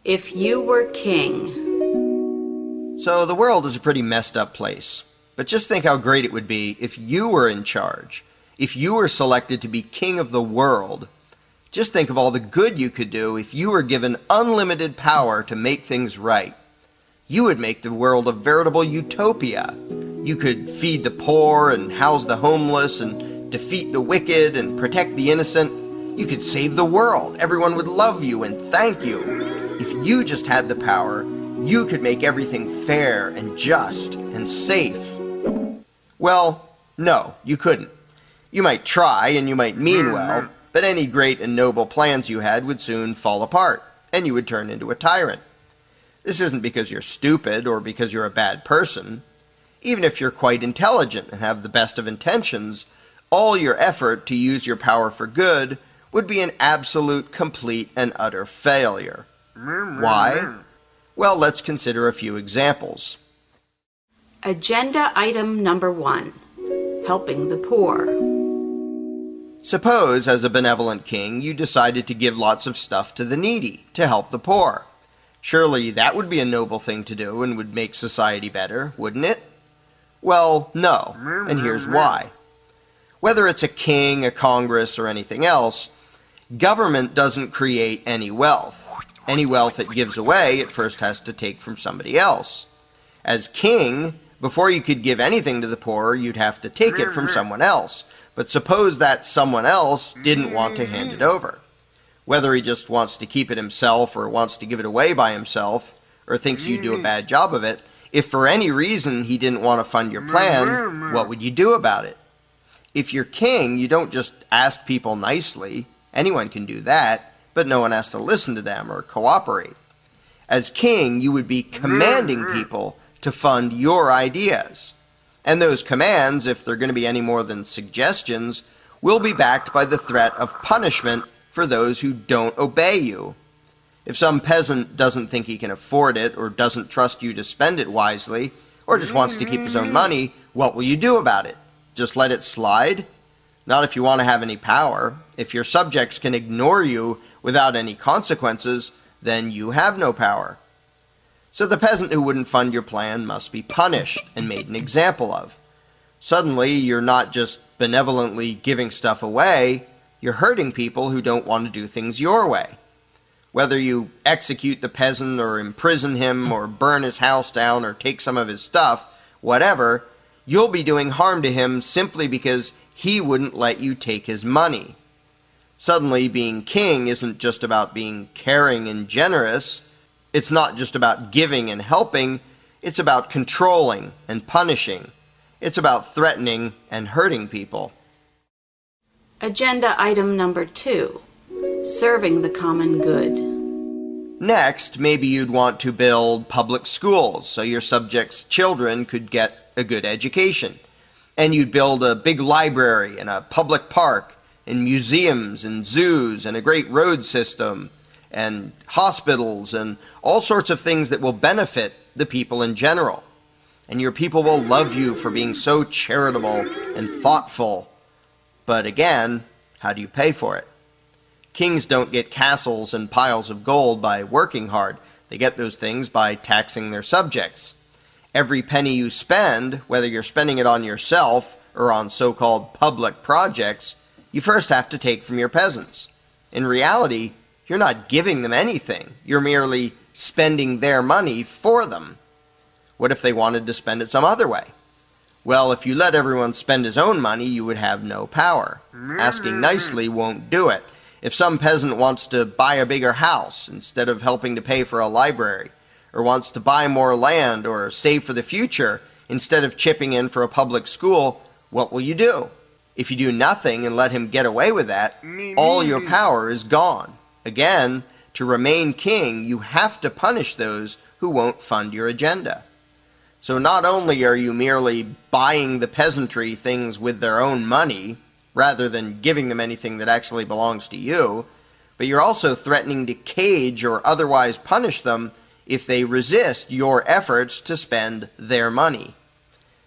If you were king. So the world is a pretty messed up place. But just think how great it would be if you were in charge. If you were selected to be king of the world. Just think of all the good you could do if you were given unlimited power to make things right. You would make the world a veritable utopia. You could feed the poor and house the homeless and defeat the wicked and protect the innocent. You could save the world. Everyone would love you and thank you. If you just had the power, you could make everything fair and just and safe. Well, no, you couldn't. You might try and you might mean well, but any great and noble plans you had would soon fall apart, and you would turn into a tyrant. This isn't because you're stupid or because you're a bad person. Even if you're quite intelligent and have the best of intentions, all your effort to use your power for good would be an absolute, complete, and utter failure. Why? Well, let's consider a few examples. Agenda item number 1. Helping the poor. Suppose, as a benevolent king, you decided to give lots of stuff to the needy, to help the poor. Surely that would be a noble thing to do and would make society better, wouldn't it? Well, no, and here's why. Whether it's a king, a congress, or anything else, government doesn't create any wealth. Any wealth it gives away, it first has to take from somebody else. As king, before you could give anything to the poor, you'd have to take it from someone else. But suppose that someone else didn't want to hand it over. Whether he just wants to keep it himself or wants to give it away by himself, or thinks you do a bad job of it, if for any reason he didn't want to fund your plan, what would you do about it? If you're king, you don't just ask people nicely. Anyone can do that, but no one has to listen to them or cooperate. As king, you would be commanding people to fund your ideas. And those commands, if they're going to be any more than suggestions, will be backed by the threat of punishment for those who don't obey you. If some peasant doesn't think he can afford it, or doesn't trust you to spend it wisely, or just wants to keep his own money, what will you do about it? Just let it slide? Not if you want to have any power. If your subjects can ignore you without any consequences, then you have no power. So the peasant who wouldn't fund your plan must be punished and made an example of. Suddenly, you're not just benevolently giving stuff away, you're hurting people who don't want to do things your way. Whether you execute the peasant or imprison him or burn his house down or take some of his stuff, whatever, you'll be doing harm to him simply because he wouldn't let you take his money. Suddenly, being king isn't just about being caring and generous. It's not just about giving and helping. It's about controlling and punishing. It's about threatening and hurting people. Agenda item number 2. Serving the common good. Next, maybe you'd want to build public schools so your subjects' children could get a good education. And you'd build a big library and a public park and museums and zoos and a great road system and hospitals and all sorts of things that will benefit the people in general. And your people will love you for being so charitable and thoughtful. But again, how do you pay for it? Kings don't get castles and piles of gold by working hard. They get those things by taxing their subjects. Every penny you spend, whether you're spending it on yourself or on so-called public projects, you first have to take from your peasants. In reality, you're not giving them anything. You're merely spending their money for them. What if they wanted to spend it some other way? Well, if you let everyone spend his own money, you would have no power. Asking nicely won't do it. If some peasant wants to buy a bigger house instead of helping to pay for a library, or wants to buy more land or save for the future instead of chipping in for a public school, what will you do? If you do nothing and let him get away with that, all your power is gone. Again, to remain king, you have to punish those who won't fund your agenda. So not only are you merely buying the peasantry things with their own money, rather than giving them anything that actually belongs to you, but you're also threatening to cage or otherwise punish them if they resist your efforts to spend their money.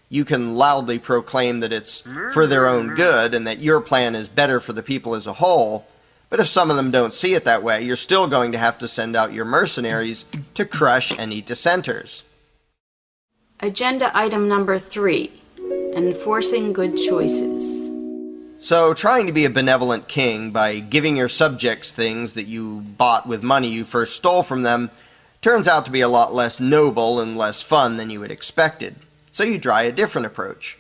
You can loudly proclaim that it's for their own good and that your plan is better for the people as a whole, But if some of them don't see it that way, you're still going to have to send out your mercenaries to crush any dissenters. Agenda item number 3, enforcing good choices. So, trying to be a benevolent king by giving your subjects things that you bought with money you first stole from them turns out to be a lot less noble and less fun than you had expected. So you try a different approach.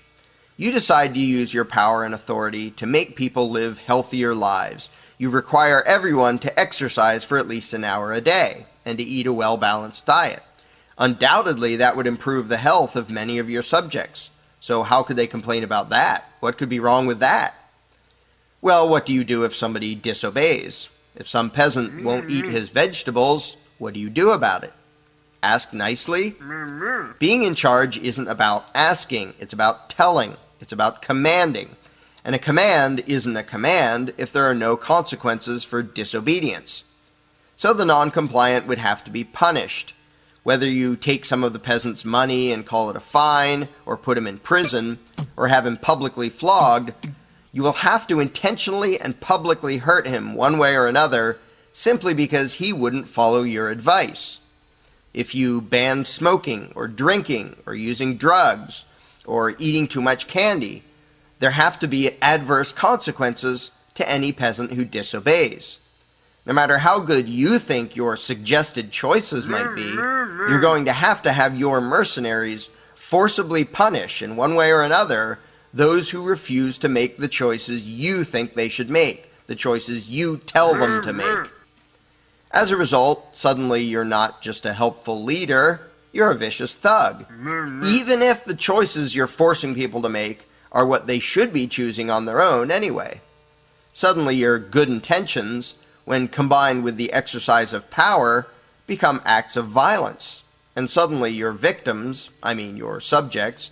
You decide to use your power and authority to make people live healthier lives. You require everyone to exercise for at least an hour a day and to eat a well-balanced diet. Undoubtedly, that would improve the health of many of your subjects. So how could they complain about that? What could be wrong with that? Well, what do you do if somebody disobeys? If some peasant won't eat his vegetables, what do you do about it? Ask nicely? Being in charge isn't about asking, it's about telling, it's about commanding. And a command isn't a command if there are no consequences for disobedience. So the non-compliant would have to be punished. Whether you take some of the peasant's money and call it a fine, or put him in prison, or have him publicly flogged, you will have to intentionally and publicly hurt him one way or another simply because he wouldn't follow your advice. If you ban smoking or drinking or using drugs or eating too much candy, there have to be adverse consequences to any peasant who disobeys. No matter how good you think your suggested choices might be, you're going to have your mercenaries forcibly punish in one way or another those who refuse to make the choices you think they should make, the choices you tell them to make. As a result, suddenly you're not just a helpful leader, you're a vicious thug. Even if the choices you're forcing people to make are what they should be choosing on their own anyway. Suddenly your good intentions, when combined with the exercise of power, become acts of violence. And suddenly your victims, your subjects,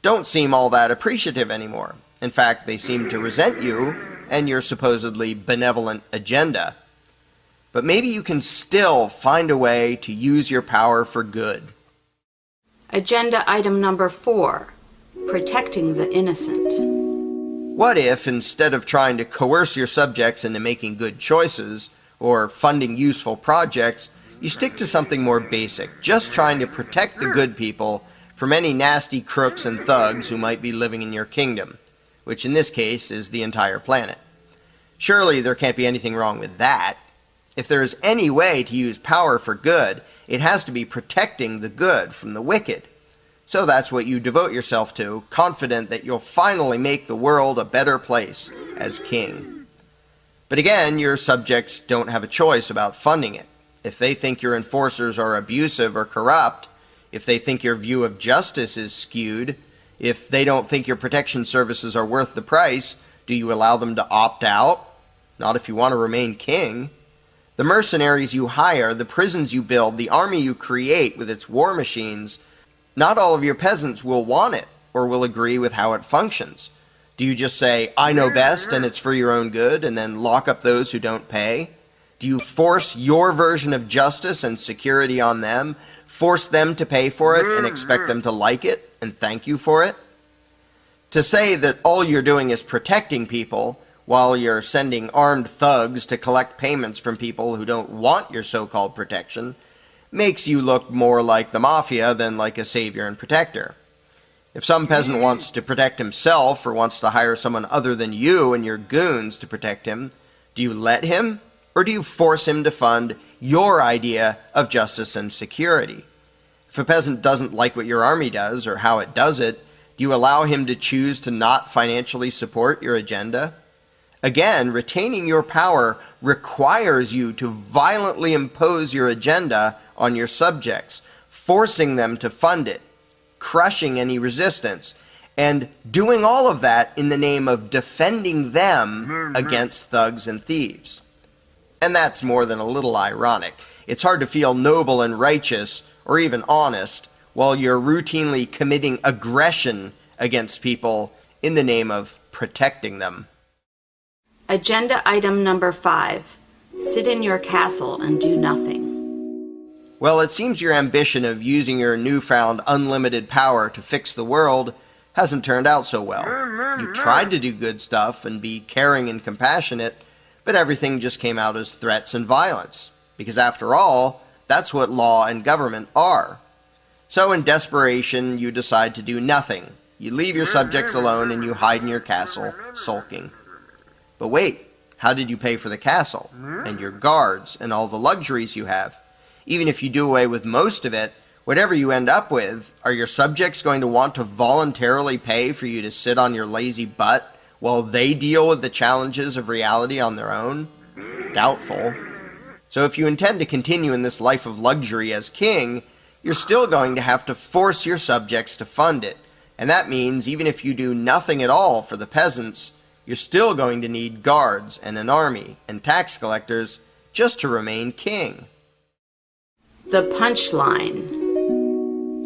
don't seem all that appreciative anymore. In fact, they seem to resent you and your supposedly benevolent agenda. But maybe you can still find a way to use your power for good. Agenda item number 4, protecting the innocent. What if, instead of trying to coerce your subjects into making good choices or funding useful projects, you stick to something more basic, just trying to protect the good people from any nasty crooks and thugs who might be living in your kingdom, which in this case is the entire planet. Surely there can't be anything wrong with that. If there is any way to use power for good, it has to be protecting the good from the wicked. So that's what you devote yourself to, confident that you'll finally make the world a better place as king. But again, your subjects don't have a choice about funding it. If they think your enforcers are abusive or corrupt, if they think your view of justice is skewed, if they don't think your protection services are worth the price, do you allow them to opt out? Not if you want to remain king. The mercenaries you hire, the prisons you build, the army you create with its war machines, not all of your peasants will want it or will agree with how it functions. Do you just say, I know best and it's for your own good, and then lock up those who don't pay? Do you force your version of justice and security on them, force them to pay for it and expect them to like it and thank you for it? To say that all you're doing is protecting people while you're sending armed thugs to collect payments from people who don't want your so-called protection makes you look more like the mafia than like a savior and protector. If some peasant wants to protect himself or wants to hire someone other than you and your goons to protect him, do you let him, or do you force him to fund your idea of justice and security? If a peasant doesn't like what your army does or how it does it, do you allow him to choose to not financially support your agenda? Again, retaining your power requires you to violently impose your agenda on your subjects, forcing them to fund it, crushing any resistance, and doing all of that in the name of defending them against thugs and thieves. And that's more than a little ironic. It's hard to feel noble and righteous, or even honest, while you're routinely committing aggression against people in the name of protecting them. Agenda item number 5, sit in your castle and do nothing. Well, it seems your ambition of using your newfound unlimited power to fix the world hasn't turned out so well. You tried to do good stuff and be caring and compassionate, but everything just came out as threats and violence, because after all, that's what law and government are. So in desperation, you decide to do nothing. You leave your subjects alone and you hide in your castle, sulking. But wait, how did you pay for the castle, and your guards, and all the luxuries you have? Even if you do away with most of it, whatever you end up with, are your subjects going to want to voluntarily pay for you to sit on your lazy butt while they deal with the challenges of reality on their own? Doubtful. So if you intend to continue in this life of luxury as king, you're still going to have to force your subjects to fund it. And that means even if you do nothing at all for the peasants, you're still going to need guards and an army and tax collectors just to remain king. The punchline.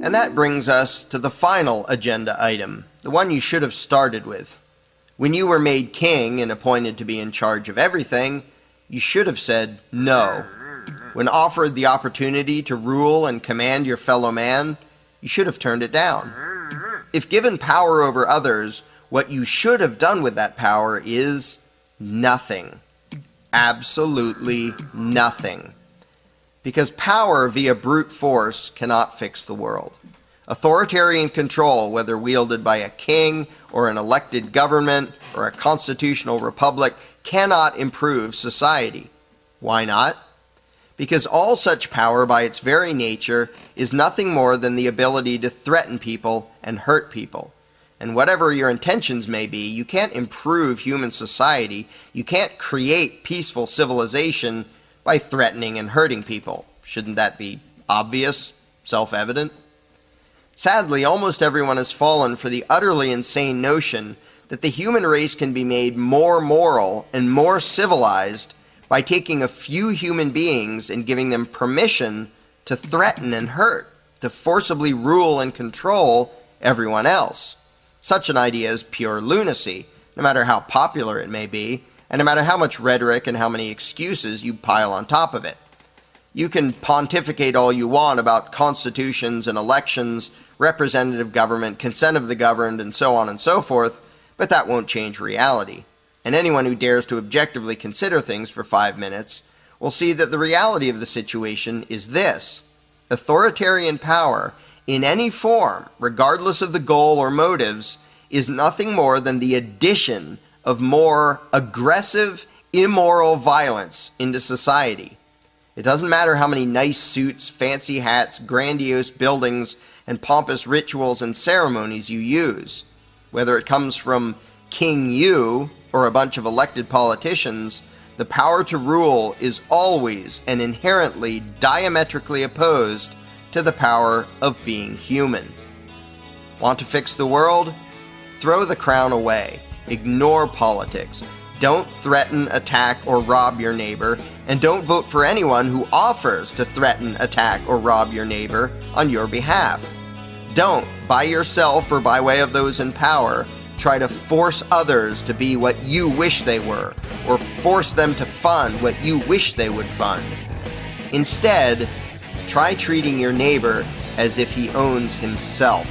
And that brings us to the final agenda item, the one you should have started with. When you were made king and appointed to be in charge of everything, you should have said no. When offered the opportunity to rule and command your fellow man, you should have turned it down. If given power over others, what you should have done with that power is nothing. Absolutely nothing. Because power via brute force cannot fix the world. Authoritarian control, whether wielded by a king or an elected government or a constitutional republic, cannot improve society. Why not? Because all such power by its very nature is nothing more than the ability to threaten people and hurt people. And whatever your intentions may be, you can't improve human society, you can't create peaceful civilization by threatening and hurting people. Shouldn't that be obvious, self-evident? Sadly, almost everyone has fallen for the utterly insane notion that the human race can be made more moral and more civilized by taking a few human beings and giving them permission to threaten and hurt, to forcibly rule and control everyone else. Such an idea is pure lunacy, no matter how popular it may be, and no matter how much rhetoric and how many excuses you pile on top of it. You can pontificate all you want about constitutions and elections, representative government, consent of the governed, and so on and so forth, but that won't change reality. And anyone who dares to objectively consider things for 5 minutes will see that the reality of the situation is this. Authoritarian power, in any form, regardless of the goal or motives, is nothing more than the addition of more aggressive, immoral violence into society. It doesn't matter how many nice suits, fancy hats, grandiose buildings, and pompous rituals and ceremonies you use. Whether it comes from King You or a bunch of elected politicians, the power to rule is always and inherently diametrically opposed to the power of being human. Want to fix the world? Throw the crown away. Ignore politics. Don't threaten, attack, or rob your neighbor, and don't vote for anyone who offers to threaten, attack, or rob your neighbor on your behalf. Don't, by yourself or by way of those in power, try to force others to be what you wish they were, or force them to fund what you wish they would fund. Instead, try treating your neighbor as if he owns himself,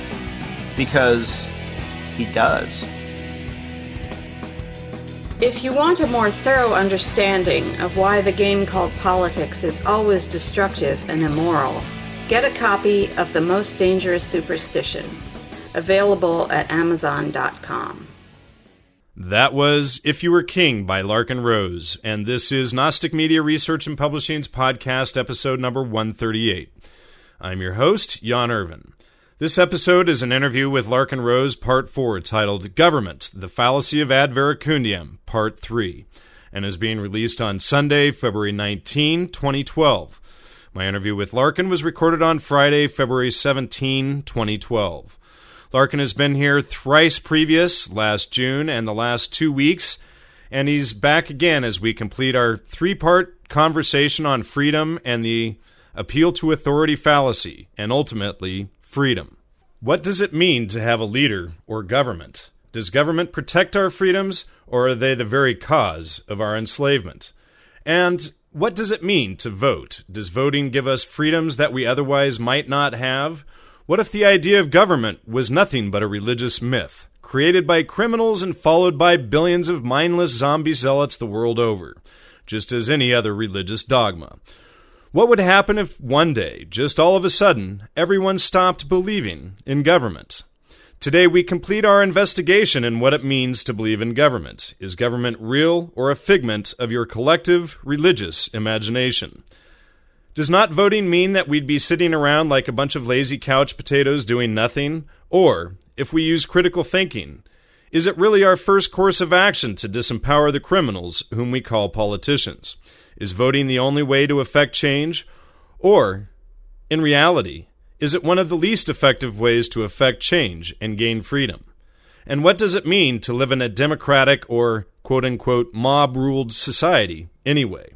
because he does. If you want a more thorough understanding of why the game called politics is always destructive and immoral, get a copy of The Most Dangerous Superstition, available at Amazon.com. That was If You Were King by Larken Rose, and this is Gnostic Media Research and Publishing's podcast episode number 138. I'm your host, Jan Irvin. This episode is an interview with Larken Rose, Part 4, titled Government, the Fallacy of Ad Verecundiam, Part 3, and is being released on Sunday, February 19, 2012. My interview with Larken was recorded on Friday, February 17, 2012. Larken has been here thrice previous, last June and the last 2 weeks, and he's back again as we complete our 3-part conversation on freedom and the appeal to authority fallacy, and ultimately, freedom. What does it mean to have a leader or government? Does government protect our freedoms, or are they the very cause of our enslavement? And what does it mean to vote? Does voting give us freedoms that we otherwise might not have? What if the idea of government was nothing but a religious myth, created by criminals and followed by billions of mindless zombie zealots the world over? just as any other religious dogma. What would happen if one day, just all of a sudden, everyone stopped believing in government? Today we complete our investigation in what it means to believe in government. Is government real or a figment of your collective religious imagination? Does not voting mean that we'd be sitting around like a bunch of lazy couch potatoes doing nothing? Or, if we use critical thinking, is it really our first course of action to disempower the criminals whom we call politicians? Is voting the only way to effect change? Or, in reality, is it one of the least effective ways to effect change and gain freedom? And what does it mean to live in a democratic or quote-unquote mob-ruled society anyway?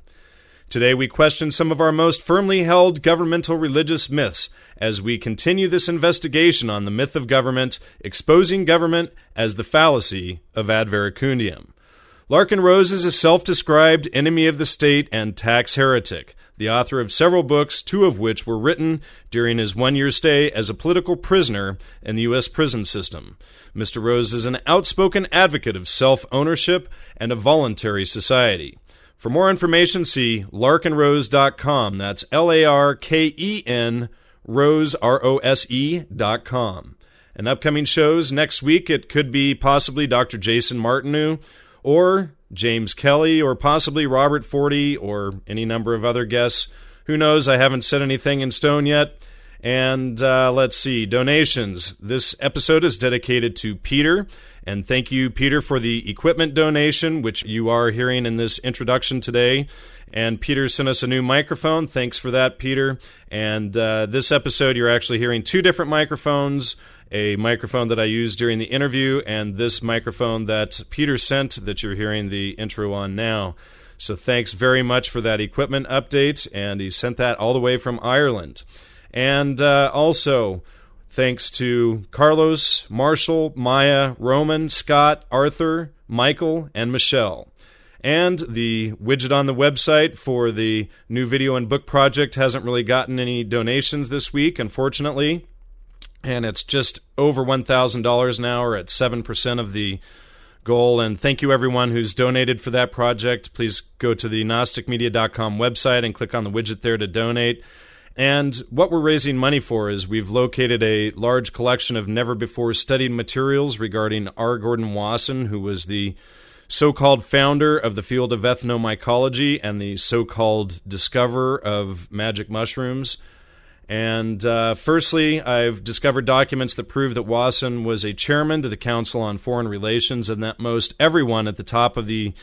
Today we question some of our most firmly held governmental religious myths as we continue this investigation on the myth of government, exposing government as the fallacy of Ad Verecundiam. Larken Rose is a self-described enemy of the state and tax heretic, the author of several books, 2 of which were written during his 1-year stay as a political prisoner in the U.S. prison system. Mr. Rose is an outspoken advocate of self-ownership and a voluntary society. For more information, see larkenrose.com. That's Larken Rose, ROSE.com. And upcoming shows next week, it could be possibly Dr. Jason Martineau, or James Kelly, or possibly Robert Forty, or any number of other guests. Who knows? I haven't set anything in stone yet. And let's see, donations. This episode is dedicated to Peter. And thank you, Peter, for the equipment donation, which you are hearing in this introduction today. And Peter sent us a new microphone. Thanks for that, Peter. And this episode, you're actually hearing 2 different microphones, a microphone that I used during the interview and this microphone that Peter sent that you're hearing the intro on now. So thanks very much for that equipment update, and he sent that all the way from Ireland. And also, thanks to Carlos, Marshall, Maya, Roman, Scott, Arthur, Michael, and Michelle. And the widget on the website for the new video and book project hasn't really gotten any donations this week, unfortunately. And it's just over $1,000 now, or at 7% of the goal. And thank you, everyone who's donated for that project. Please go to the gnosticmedia.com website and click on the widget there to donate. And what we're raising money for is we've located a large collection of never-before-studied materials regarding R. Gordon Wasson, who was the so-called founder of the field of ethnomycology and the so-called discoverer of magic mushrooms. And firstly, I've discovered documents that prove that Wasson was a chairman to the Council on Foreign Relations, and that most everyone at the top of the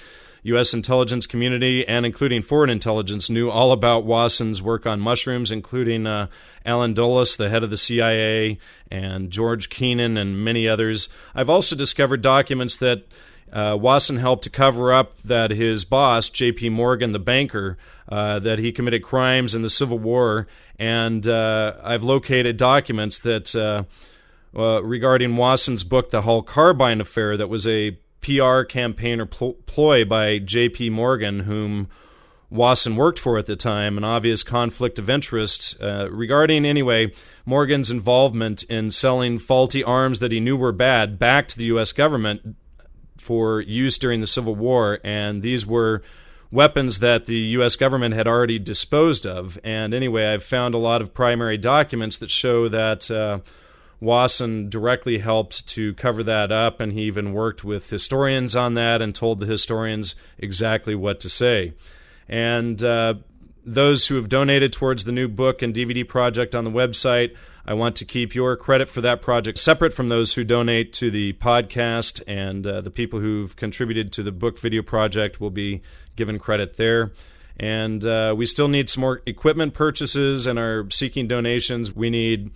U.S. intelligence community, and including foreign intelligence, knew all about Wasson's work on mushrooms, including Alan Dulles, the head of the CIA, and George Kennan, and many others. I've also discovered documents that Wasson helped to cover up that his boss, J.P. Morgan, the banker, that he committed crimes in the Civil War. And I've located documents that regarding Wasson's book, The Hull Carbine Affair, that was a PR campaign or ploy by J.P. Morgan, whom Wasson worked for at the time, an obvious conflict of interest regarding, anyway, Morgan's involvement in selling faulty arms that he knew were bad back to the U.S. government for use during the Civil War, and these were weapons that the U.S. government had already disposed of. And anyway, I've found a lot of primary documents that show that Wasson directly helped to cover that up, and he even worked with historians on that and told the historians exactly what to say. And those who have donated towards the new book and DVD project on the website, I want to keep your credit for that project separate from those who donate to the podcast, and the people who've contributed to the book video project will be given credit there. And we still need some more equipment purchases and are seeking donations. We need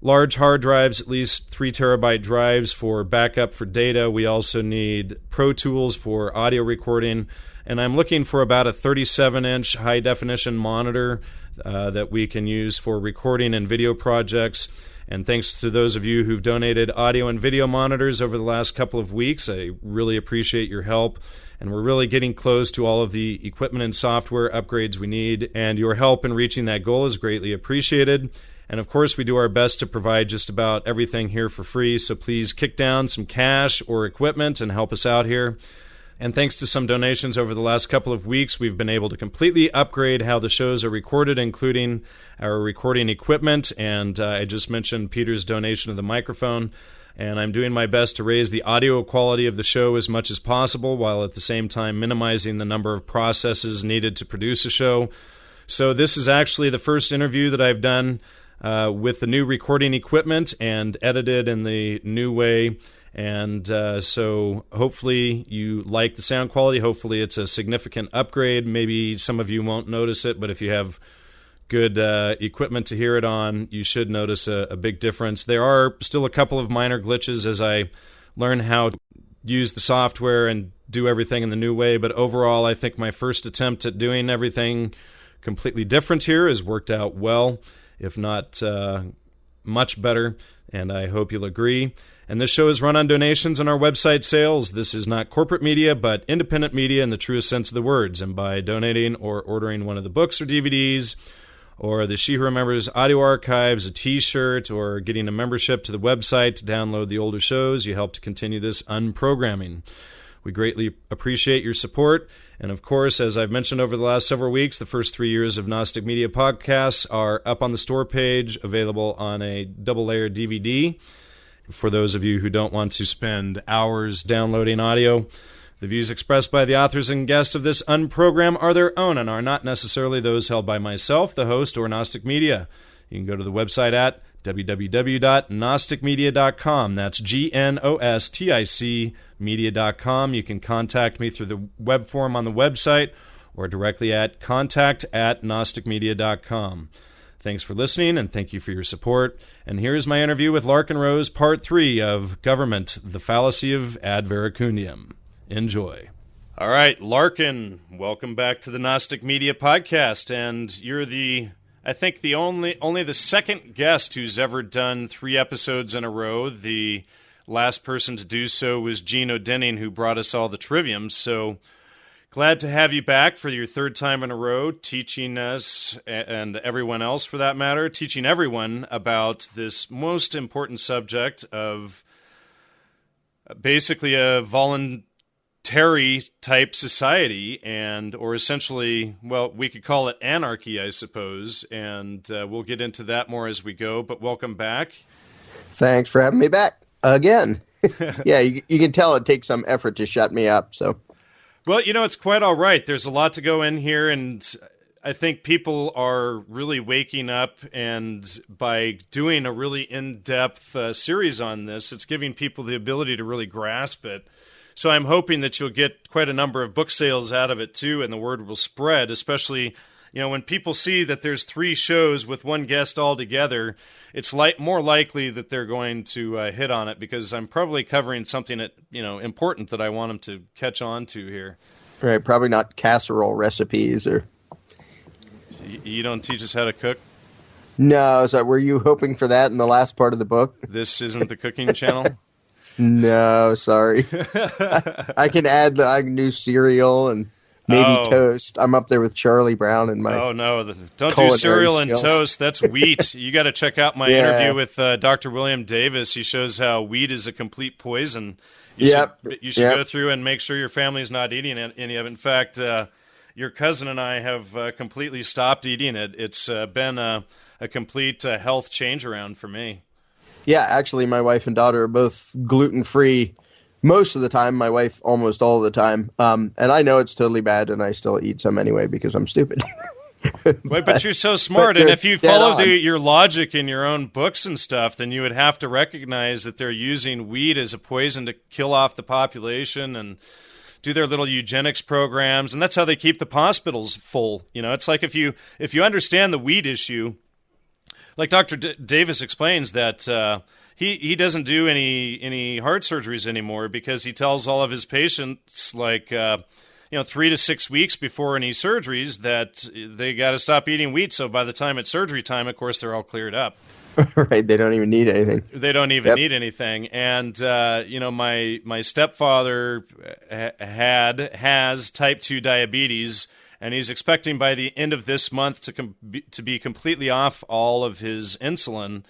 large hard drives, at least 3 terabyte drives for backup for data. We also need Pro Tools for audio recording. And I'm looking for about a 37-inch high-definition monitor that we can use for recording and video projects. And thanks to those of you who've donated audio and video monitors over the last couple of weeks. I really appreciate your help. And we're really getting close to all of the equipment and software upgrades we need. And your help in reaching that goal is greatly appreciated. And of course, we do our best to provide just about everything here for free. So please kick down some cash or equipment and help us out here. And thanks to some donations over the last couple of weeks, we've been able to completely upgrade how the shows are recorded, including our recording equipment. And I just mentioned Peter's donation of the microphone. And I'm doing my best to raise the audio quality of the show as much as possible, while at the same time minimizing the number of processes needed to produce a show. So this is actually the first interview that I've done with the new recording equipment and edited in the new way. And so hopefully you like the sound quality. Hopefully it's a significant upgrade. Maybe some of you won't notice it, but if you have good equipment to hear it on, you should notice a big difference. There are still a couple of minor glitches as I learn how to use the software and do everything in the new way, but overall I think my first attempt at doing everything completely different here has worked out well, if not much better, and I hope you'll agree. And this show is run on donations and our website sales. This is not corporate media, but independent media in the truest sense of the words. And by donating or ordering one of the books or DVDs, or the She Who Remembers audio archives, a T-shirt, or getting a membership to the website to download the older shows, you help to continue this unprogramming. We greatly appreciate your support. And of course, as I've mentioned over the last several weeks, the first 3 years of Gnostic Media podcasts are up on the store page, available on a double-layer DVD. For those of you who don't want to spend hours downloading audio, the views expressed by the authors and guests of this unprogram are their own and are not necessarily those held by myself, the host, or Gnostic Media. You can go to the website at www.gnosticmedia.com. That's GNOSTIC media.com. You can contact me through the web form on the website or directly at contact@gnosticmedia.com. Thanks for listening, and thank you for your support. And here's my interview with Larken Rose, Part 3 of Government, the Fallacy of Ad Verecundiam. Enjoy. All right, Larken, welcome back to the Gnostic Media Podcast. And you're I think only the second guest who's ever done 3 episodes in a row. The last person to do so was Gene O'Denning, who brought us all the trivium. So glad to have you back for your 3rd time in a row, teaching us, and everyone else for that matter, teaching everyone about this most important subject of basically a voluntary type society, or essentially, well, we could call it anarchy, I suppose, and we'll get into that more as we go, but welcome back. Thanks for having me back again. Yeah, you can tell it takes some effort to shut me up, so... Well, it's quite all right. There's a lot to go in here, and I think people are really waking up, and by doing a really in-depth series on this, it's giving people the ability to really grasp it. So I'm hoping that you'll get quite a number of book sales out of it, too, and the word will spread, especially, when people see that there's 3 shows with 1 guest all together, it's more likely that they're going to hit on it, because I'm probably covering something that, important that I want them to catch on to here. Right, probably not casserole recipes or... You don't teach us how to cook? No, so were you hoping for that in the last part of the book? This isn't the cooking channel? No, sorry. I can add the new cereal and maybe toast. I'm up there with Charlie Brown and my... Oh, no. Don't do cereal and toast. That's wheat. You got to check out my interview with Dr. William Davis. He shows how wheat is a complete poison. You should go through and make sure your family's not eating any of it. In fact, your cousin and I have completely stopped eating it. It's been a complete health change around for me. Yeah, actually, my wife and daughter are both gluten-free most of the time. My wife almost all the time. And I know it's totally bad, and I still eat some anyway because I'm stupid. But you're so smart, and if you follow your logic in your own books and stuff, then you would have to recognize that they're using wheat as a poison to kill off the population and do their little eugenics programs, and that's how they keep the hospitals full. It's like if you understand the wheat issue, like Dr. Davis explains that he doesn't do any heart surgeries anymore because he tells all of his patients, 3 to 6 weeks before any surgeries, that they got to stop eating wheat. So by the time it's surgery time, of course, they're all cleared up. Right, they don't even need anything. They don't even need anything. And my stepfather has type 2 diabetes, and he's expecting by the end of this month to be completely off all of his insulin.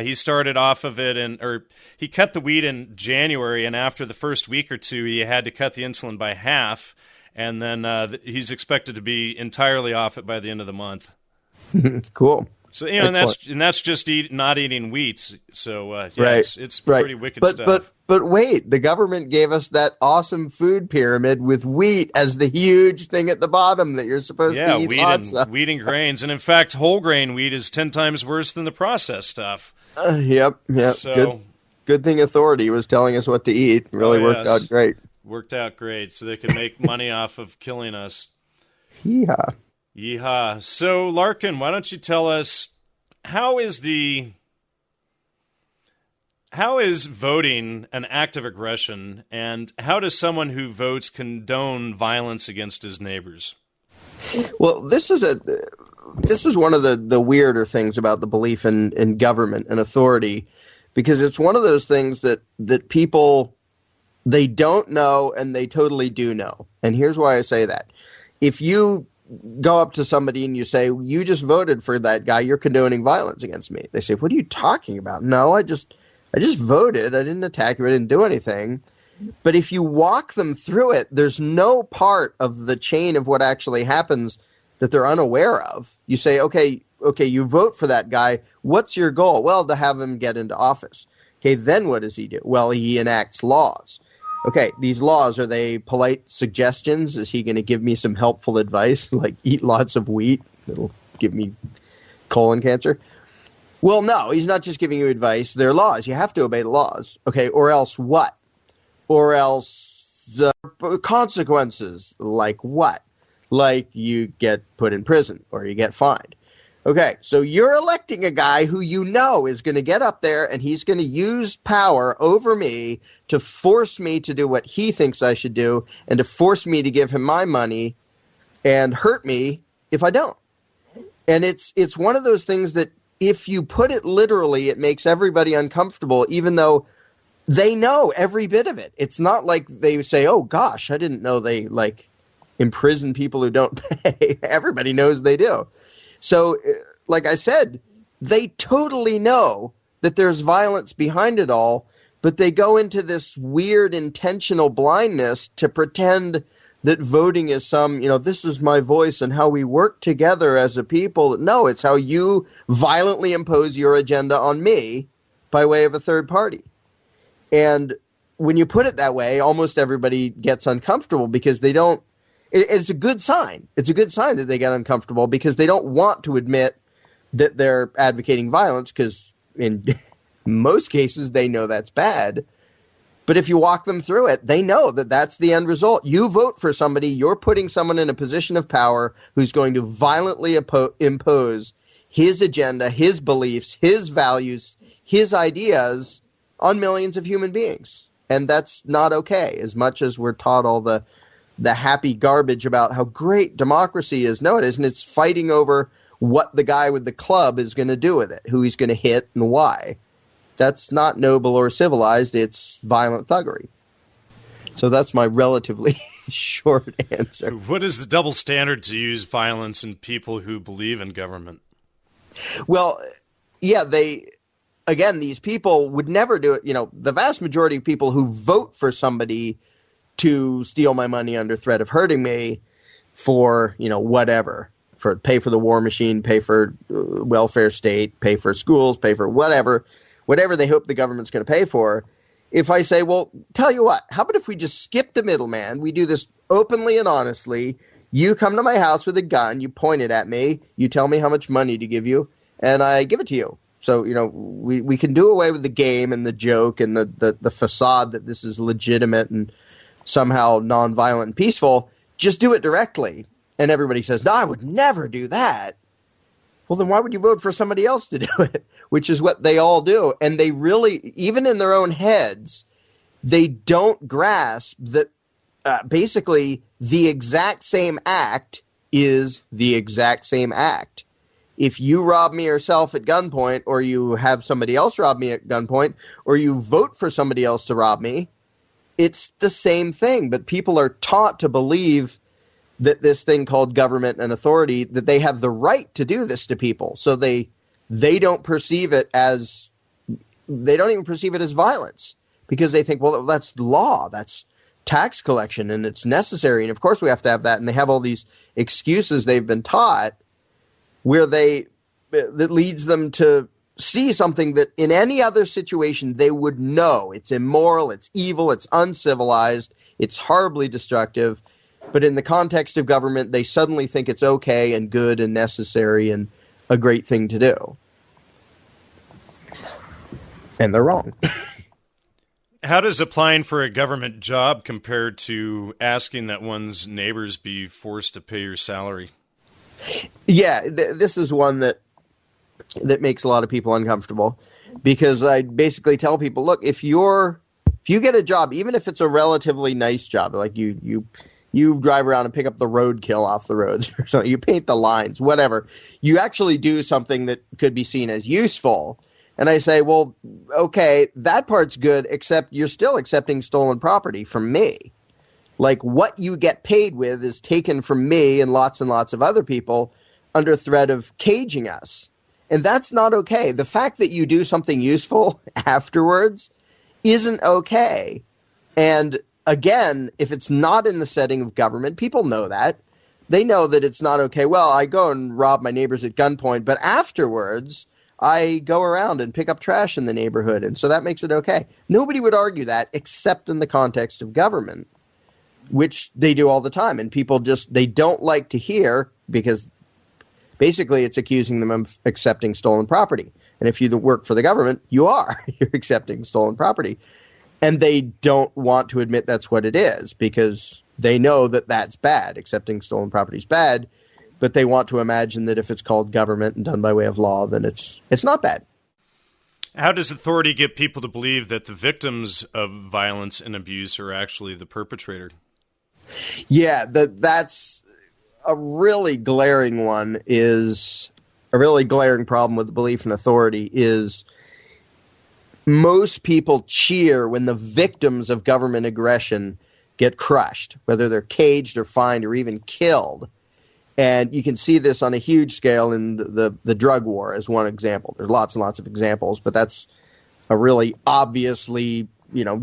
He started off of it, or he cut the wheat in January, and after the first week or two, he had to cut the insulin by half, and then he's expected to be entirely off it by the end of the month. Cool. So and that's just not eating wheat. So right. it's pretty wicked stuff. But wait, the government gave us that awesome food pyramid with wheat as the huge thing at the bottom that you're supposed to eat lots of. Wheat and grains, and in fact, whole grain wheat is 10 times worse than the processed stuff. Yep. So good thing authority was telling us what to eat. Really worked out great. Worked out great, so they could make money off of killing us. Yeehaw. Yeehaw. So, Larken, why don't you tell us, how is voting an act of aggression, and how does someone who votes condone violence against his neighbors? Well, this is one of the weirder things about the belief in government and authority, because it's one of those things that people, they don't know and they totally do know. And here's why I say that. If you go up to somebody and you say, you just voted for that guy, you're condoning violence against me. They say, what are you talking about? No, I just voted. I didn't attack you. I didn't do anything. But if you walk them through it, there's no part of the chain of what actually happens that they're unaware of. You say, okay, you vote for that guy. What's your goal? Well, to have him get into office. Okay, then what does he do? Well, he enacts laws. Okay, these laws, are they polite suggestions? Is he going to give me some helpful advice, like eat lots of wheat? It'll give me colon cancer. Well, no, he's not just giving you advice. They're laws. You have to obey the laws. Okay, or else what? Or else consequences. Like what? Like you get put in prison or you get fined. Okay, so you're electing a guy who you know is going to get up there and he's going to use power over me to force me to do what he thinks I should do and to force me to give him my money and hurt me if I don't. And it's one of those things that if you put it literally, it makes everybody uncomfortable, even though they know every bit of it. It's not like they say, oh, gosh, I didn't know they imprison people who don't pay. Everybody knows they do. So, like I said, they totally know that there's violence behind it all, but they go into this weird intentional blindness to pretend that voting is some, this is my voice and how we work together as a people. No, it's how you violently impose your agenda on me by way of a third party. And when you put it that way, almost everybody gets uncomfortable because they don't. It's a good sign. It's a good sign that they get uncomfortable because they don't want to admit that they're advocating violence because in most cases they know that's bad. But if you walk them through it, they know that that's the end result. You vote for somebody, you're putting someone in a position of power who's going to violently impose his agenda, his beliefs, his values, his ideas on millions of human beings. And that's not okay, as much as we're taught all the happy garbage about how great democracy is. No, it isn't. It's fighting over what the guy with the club is going to do with it, who he's going to hit and why. That's not noble or civilized. It's violent thuggery. So that's my relatively short answer. What is the double standard to use violence in people who believe in government? Well, yeah, these people would never do it. The vast majority of people who vote for somebody to steal my money under threat of hurting me for, whatever, pay for the war machine, pay for welfare state, pay for schools, pay for whatever they hope the government's going to pay for. If I say, well, tell you what, how about if we just skip the middleman? We do this openly and honestly. You come to my house with a gun, you point it at me, you tell me how much money to give you, and I give it to you. So, we can do away with the game and the joke and the facade that this is legitimate and somehow nonviolent and peaceful. Just do it directly. And everybody says, no, I would never do that. Well, then why would you vote for somebody else to do it? Which is what they all do. And they really, even in their own heads, they don't grasp that basically the exact same act is the exact same act. If you rob me yourself at gunpoint, or you have somebody else rob me at gunpoint, or you vote for somebody else to rob me, it's the same thing. But people are taught to believe that this thing called government and authority, that they have the right to do this to people. So they don't perceive it as they don't even perceive it as violence because they think, well, that's law, that's tax collection, and it's necessary, and of course we have to have that. And they have all these excuses they've been taught where that leads them to see something that in any other situation they would know it's immoral, it's evil, it's uncivilized, it's horribly destructive. But in the context of government, they suddenly think it's okay and good and necessary and a great thing to do. And they're wrong. How does applying for a government job compare to asking that one's neighbors be forced to pay your salary? Yeah, this is one that makes a lot of people uncomfortable, because I basically tell people, look, if you get a job, even if it's a relatively nice job, like you drive around and pick up the roadkill off the roads or something, you paint the lines, whatever, you actually do something that could be seen as useful. And I say, well, okay, that part's good, except you're still accepting stolen property from me. Like, what you get paid with is taken from me and lots of other people under threat of caging us. And that's not okay. The fact that you do something useful afterwards isn't okay. And again, if it's not in the setting of government, people know that. They know that it's not okay. Well, I go and rob my neighbors at gunpoint, but afterwards I go around and pick up trash in the neighborhood, and so that makes it okay. Nobody would argue that except in the context of government, which they do all the time. And people they don't like to hear, because basically it's accusing them of accepting stolen property. And if you work for the government, you are. You're accepting stolen property. And they don't want to admit that's what it is, because they know that that's bad. Accepting stolen property is bad. But they want to imagine that if it's called government and done by way of law, then it's not bad. How does authority get people to believe that the victims of violence and abuse are actually the perpetrator? Yeah, that's a really glaring one. Is a really glaring problem with the belief in authority is most people cheer when the victims of government aggression get crushed, whether they're caged or fined or even killed. And you can see this on a huge scale in the drug war as one example. There's lots and lots of examples, but that's a really obviously,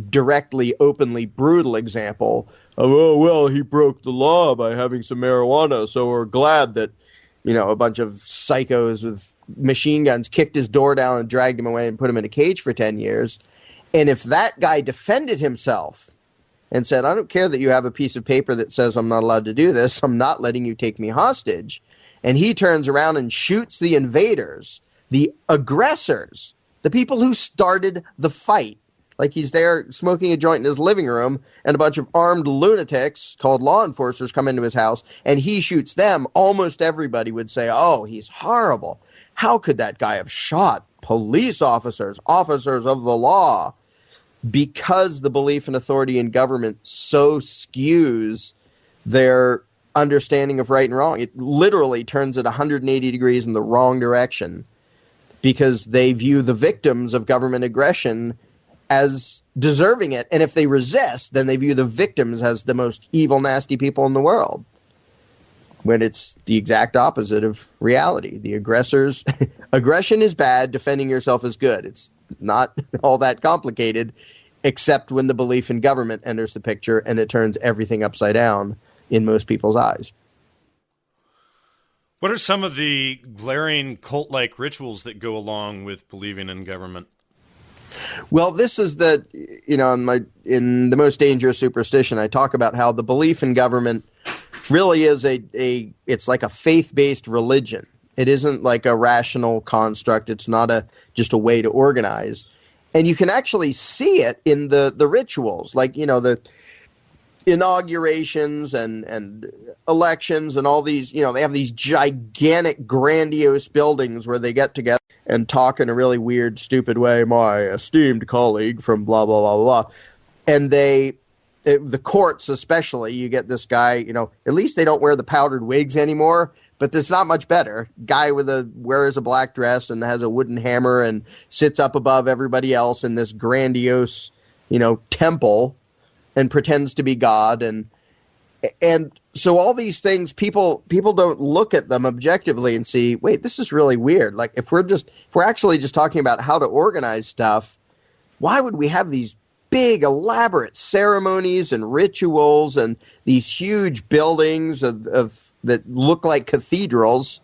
directly, openly brutal example of, oh, well, he broke the law by having some marijuana, so we're glad that, a bunch of psychos with machine guns kicked his door down and dragged him away and put him in a cage for 10 years. And if that guy defended himself and said, I don't care that you have a piece of paper that says I'm not allowed to do this, I'm not letting you take me hostage, and he turns around and shoots the invaders, the aggressors, the people who started the fight, like he's there smoking a joint in his living room, and a bunch of armed lunatics called law enforcers come into his house, and he shoots them, almost everybody would say, oh, he's horrible. How could that guy have shot police officers, officers of the law? Because the belief in authority in government so skews their understanding of right and wrong. It literally turns it 180 degrees in the wrong direction, because they view the victims of government aggression as deserving it. And if they resist, then they view the victims as the most evil, nasty people in the world, when it's the exact opposite of reality. The aggressors, aggression is bad, defending yourself is good. It's not all that complicated, except when the belief in government enters the picture, and it turns everything upside down in most people's eyes. What are some of the glaring cult-like rituals that go along with believing in government? Well, this is in the Most Dangerous Superstition, I talk about how the belief in government really is it's like a faith-based religion. It isn't like a rational construct. It's not just a way to organize. And you can actually see it in the rituals, like, the inaugurations and elections and all these, they have these gigantic, grandiose buildings where they get together and talk in a really weird, stupid way, my esteemed colleague from blah, blah, blah, blah. And the courts especially, you get this guy, at least they don't wear the powdered wigs anymore, but it's not much better. Guy wears a black dress and has a wooden hammer and sits up above everybody else in this grandiose, temple, and pretends to be God. And so all these things, people don't look at them objectively and see, wait, this is really weird. Like if we're actually just talking about how to organize stuff, why would we have these big elaborate ceremonies and rituals and these huge buildings of that look like cathedrals?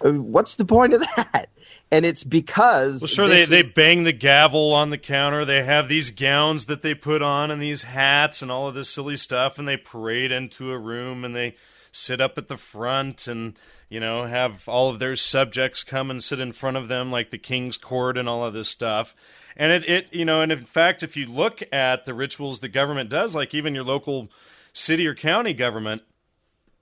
What's the point of that? And it's because... Well, sure, they bang the gavel on the counter. They have these gowns that they put on and these hats and all of this silly stuff, and they parade into a room, and they sit up at the front and, have all of their subjects come and sit in front of them like the king's court and all of this stuff. And and in fact, if you look at the rituals the government does, like even your local city or county government,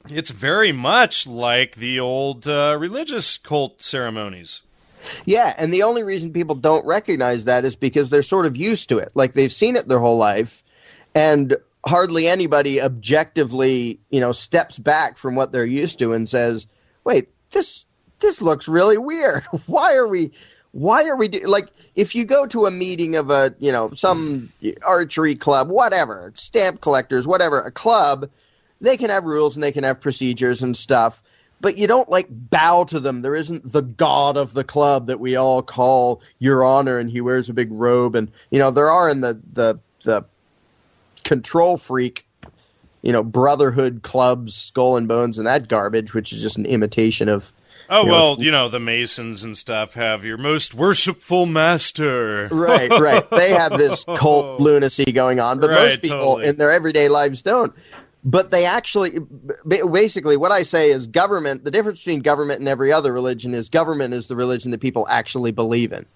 it's very much like the old religious cult ceremonies. Yeah, and the only reason people don't recognize that is because they're sort of used to it. Like they've seen it their whole life, and hardly anybody objectively, steps back from what they're used to and says, "Wait, this looks really weird. Why are we like if you go to a meeting of a, some archery club, whatever, stamp collectors, whatever, a club, they can have rules and they can have procedures and stuff. But you don't bow to them. There isn't the god of the club that we all call Your Honor, and he wears a big robe. And there are in the control freak, brotherhood clubs, Skull and Bones, and that garbage, which is just an imitation of. Oh well, the Masons and stuff have your most worshipful master. Right. They have this cult lunacy going on, but most people in their everyday lives don't. But they actually, basically what I say is government, the difference between government and every other religion is government is the religion that people actually believe in.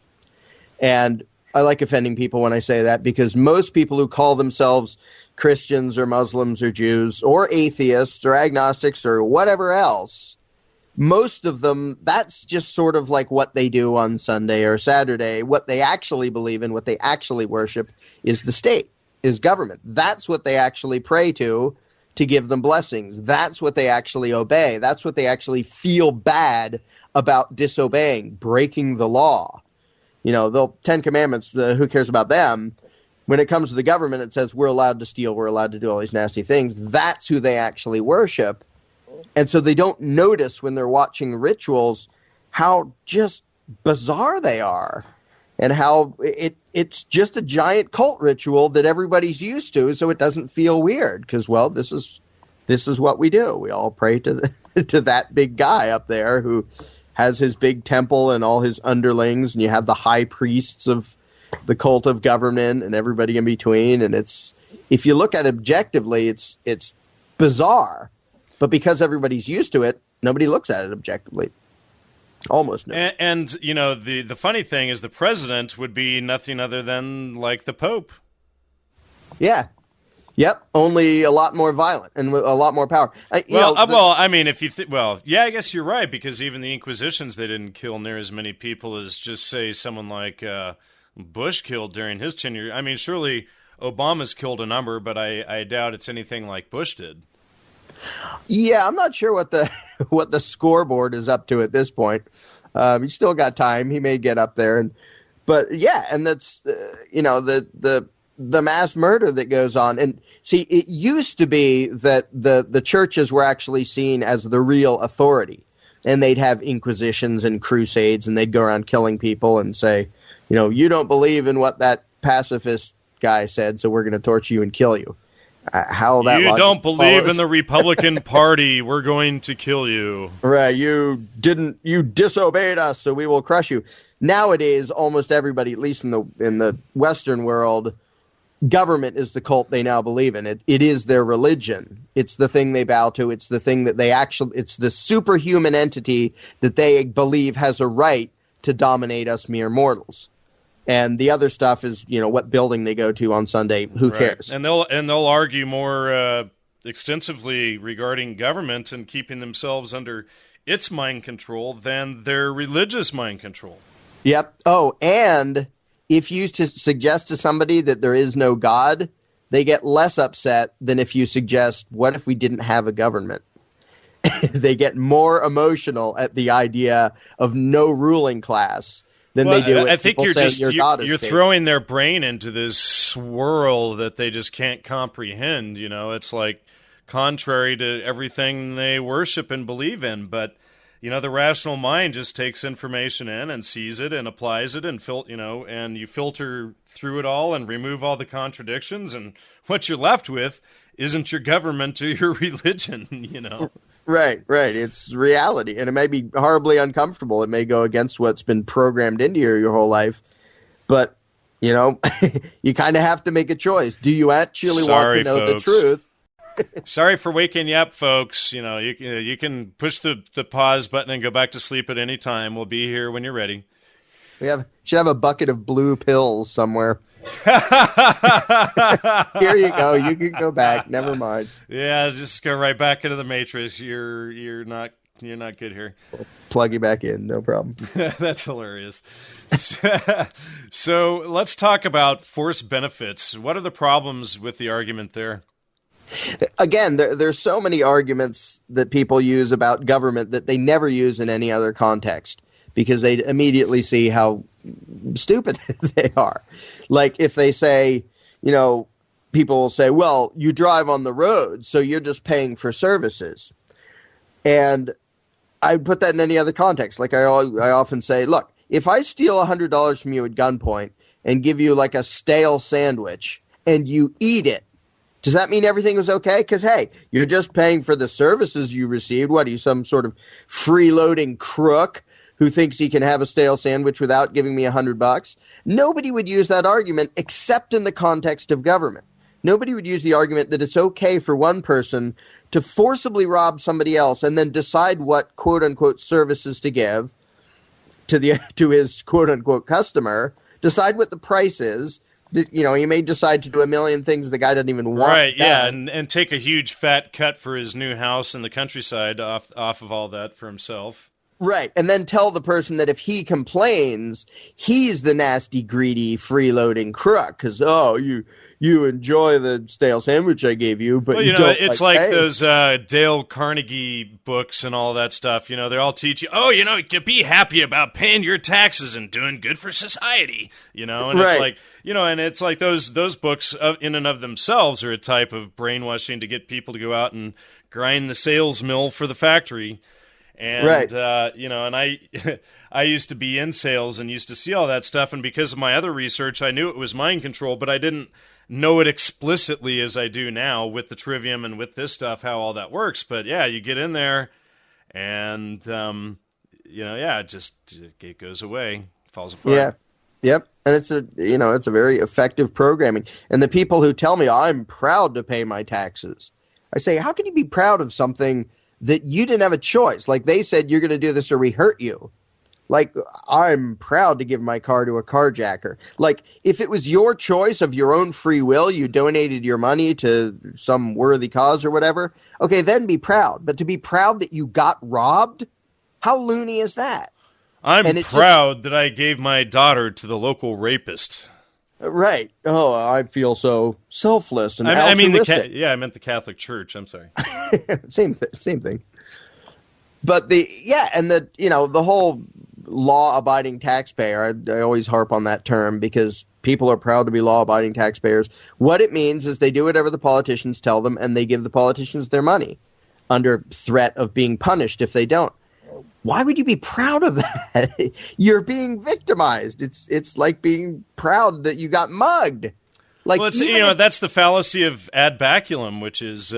And I like offending people when I say that because most people who call themselves Christians or Muslims or Jews or atheists or agnostics or whatever else, most of them, that's just sort of like what they do on Sunday or Saturday. What they actually believe in, what they actually worship is the state, is government. That's what they actually pray to give them blessings. That's what they actually obey. That's what they actually feel bad about disobeying, breaking the law. The 10 Commandments, who cares about them? When it comes to the government, it says we're allowed to steal, we're allowed to do all these nasty things. That's who they actually worship. And so they don't notice when they're watching rituals how just bizarre they are. And how it's just a giant cult ritual that everybody's used to, so it doesn't feel weird. Because, well, this is what we do. We all pray to to that big guy up there who has his big temple and all his underlings, and you have the high priests of the cult of government and everybody in between. And if you look at it objectively, it's bizarre. But because everybody's used to it, nobody looks at it objectively. Almost no. And the funny thing is the president would be nothing other than like the Pope. Yeah. Yep. Only a lot more violent and a lot more power. I mean, if you I guess you're right, because even the Inquisitions, they didn't kill near as many people as just say someone like Bush killed during his tenure. I mean, surely Obama's killed a number, but I doubt it's anything like Bush did. Yeah, I'm not sure what the scoreboard is up to at this point. He's still got time. He may get up there, but that's the mass murder that goes on. And see, it used to be that the churches were actually seen as the real authority, and they'd have inquisitions and crusades, and they'd go around killing people and say, you don't believe in what that pacifist guy said, so we're going to torture you and kill you. How that you don't believe in the Republican Party, we're going to kill you. Right, you disobeyed us, so we will crush you. Nowadays, almost everybody, at least in the Western world, government is the cult they now believe in. It is their religion. It's the thing they bow to. It's the thing that it's the superhuman entity that they believe has a right to dominate us mere mortals. And the other stuff is, what building they go to on Sunday. Who cares? And they'll argue more extensively regarding government and keeping themselves under its mind control than their religious mind control. Yep. Oh, and if you suggest to somebody that there is no God, they get less upset than if you suggest, what if we didn't have a government? They get more emotional at the idea of no ruling class. They do. I think you're throwing their brain into this swirl that they just can't comprehend. It's like contrary to everything they worship and believe in. But the rational mind just takes information in and sees it and applies it and and you filter through it all and remove all the contradictions, and what you're left with isn't your government or your religion. Right. It's reality, and it may be horribly uncomfortable. It may go against what's been programmed into your whole life, but you kind of have to make a choice. Do you actually want to know the truth? Sorry for waking you up, folks. You can push the pause button and go back to sleep at any time. We'll be here when you're ready. Should have a bucket of blue pills somewhere. Here you go. You can go back. Never mind. Yeah, just go right back into the matrix. You're not good here. We'll plug you back in. No problem. That's hilarious. So let's talk about forced benefits. What are the problems with the argument there? Again, there's so many arguments that people use about government that they never use in any other context, because they immediately see how stupid they are. Like if they say, people will say, well, you drive on the road, so you're just paying for services. And I put that in any other context. Like I often say, look, if I steal $100 from you at gunpoint and give you like a stale sandwich and you eat it, does that mean everything was okay? Because, hey, you're just paying for the services you received. What, are you some sort of freeloading crook who thinks he can have a stale sandwich without giving me $100? Nobody would use that argument except in the context of government. Nobody would use the argument that it's okay for one person to forcibly rob somebody else and then decide what quote-unquote services to give to his quote-unquote customer, decide what the price is. He may decide to do a million things the guy doesn't even want. Right, yeah, and take a huge fat cut for his new house in the countryside off of all that for himself. Right, and then tell the person that if he complains, he's the nasty, greedy, freeloading crook, because, you enjoy the stale sandwich I gave you, but you don't it's like those Dale Carnegie books and all that stuff. They all teach you, to be happy about paying your taxes and doing good for society. And right. It's like, and it's like those books in and of themselves are a type of brainwashing to get people to go out and grind the sales mill for the factory. And, right. And I used to be in sales and used to see all that stuff. And because of my other research, I knew it was mind control, but I didn't know it explicitly as I do now with the trivium and with this stuff, how all that works. But yeah, you get in there and, it goes away, falls apart. Yeah. Yep. And it's a very effective programming. And the people who tell me I'm proud to pay my taxes, I say, how can you be proud of something that you didn't have a choice? Like they said, you're going to do this or we hurt you. Like, I'm proud to give my car to a carjacker. Like, if it was your choice of your own free will, you donated your money to some worthy cause or whatever, okay, then be proud. But to be proud that you got robbed? How loony is that? I'm proud that I gave my daughter to the local rapist. Right. Oh, I feel so selfless and altruistic. I meant the Catholic Church. I'm sorry. Same thing. But the whole law-abiding taxpayer, I always harp on that term because people are proud to be law-abiding taxpayers. What it means is they do whatever the politicians tell them and they give the politicians their money under threat of being punished if they don't. Why would you be proud of that? You're being victimized. It's like being proud that you got mugged. Like, well, that's the fallacy of ad verecundiam, which is,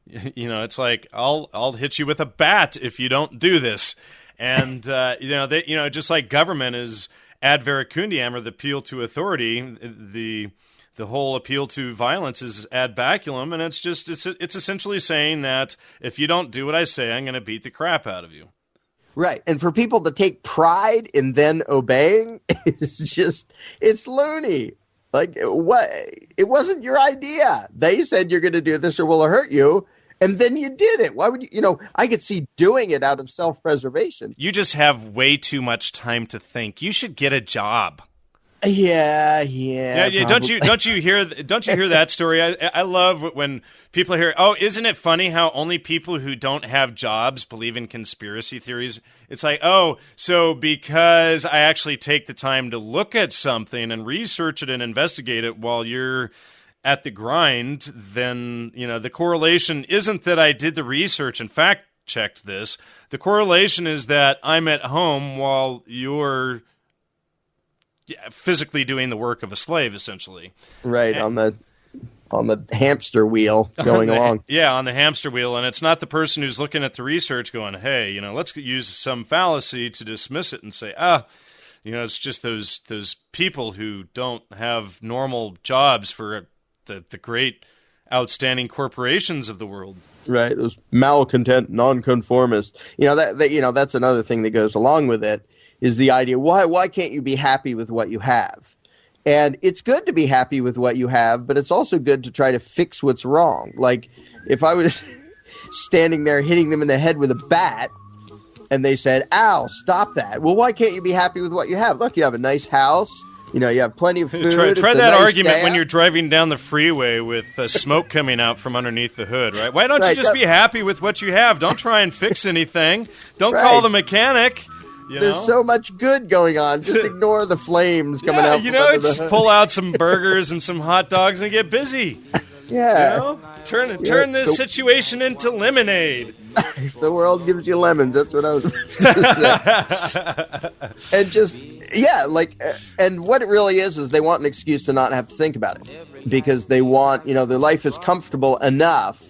it's like I'll hit you with a bat if you don't do this. And, just like government is ad verecundiam, or the appeal to authority, the whole appeal to violence is ad baculum, and it's essentially saying that if you don't do what I say, I'm going to beat the crap out of you. Right. And for people to take pride in then obeying, it's loony. Like, what? It wasn't your idea. They said you're going to do this or we'll hurt you. And then you did it. Why would you, I could see doing it out of self-preservation. You just have way too much time to think. You should get a job. Yeah. Don't you hear that story? I love when people hear, oh, isn't it funny how only people who don't have jobs believe in conspiracy theories? It's like, oh, so because I actually take the time to look at something and research it and investigate it while you're at the grind, then, the correlation isn't that I did the research and fact checked this. The correlation is that I'm at home while you're physically doing the work of a slave, essentially. Right, on the hamster wheel going along. Yeah, on the hamster wheel, and it's not the person who's looking at the research going, hey, let's use some fallacy to dismiss it and say, it's just those people who don't have normal jobs for the great, outstanding corporations of the world. Right, those malcontent nonconformists. That's another thing that goes along with it, is the idea, why can't you be happy with what you have? And it's good to be happy with what you have, but it's also good to try to fix what's wrong. Like, if I was standing there hitting them in the head with a bat, and they said, ow, stop that. Well, why can't you be happy with what you have? Look, you have a nice house. You have plenty of food. Try that argument when you're driving down the freeway with smoke coming out from underneath the hood, right? Why don't you just be happy with what you have? Don't try and fix anything. Don't call the mechanic. There's so much good going on. Just ignore the flames coming out. Just pull out some burgers and some hot dogs and get busy. Yeah. Turn this situation into lemonade. If the world gives you lemons, that's what I was and and what it really is they want an excuse to not have to think about it. Because they want, their life is comfortable enough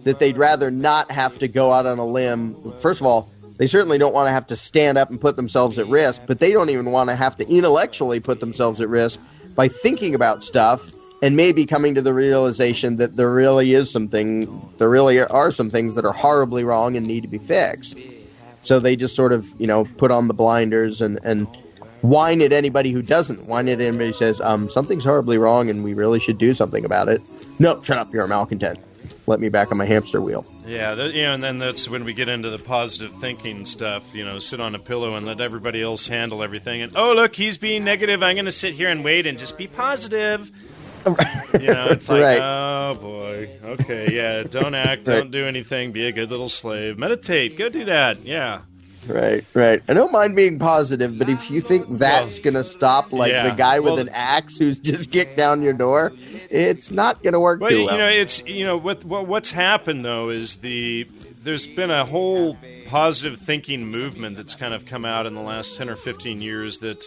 that they'd rather not have to go out on a limb. First of all, they certainly don't want to have to stand up and put themselves at risk, but they don't even want to have to intellectually put themselves at risk by thinking about stuff and maybe coming to the realization that there really are some things that are horribly wrong and need to be fixed. So they just sort of, put on the blinders and whine at anybody who doesn't. Whine at anybody who says, something's horribly wrong and we really should do something about it. No, shut up, you're a malcontent. Let me back on my hamster wheel. Yeah, and then that's when we get into the positive thinking stuff, sit on a pillow and let everybody else handle everything. And, oh, look, he's being negative. I'm going to sit here and wait and just be positive. It's like, right. Oh, boy. Okay, yeah, don't act, don't do anything, be a good little slave. Meditate, go do that, yeah. Right. I don't mind being positive, but if you think that's going to stop, the guy with an axe who's just kicked down your door, it's not going to work too well. What's happened, though, is there's been a whole positive thinking movement that's kind of come out in the last 10 or 15 years that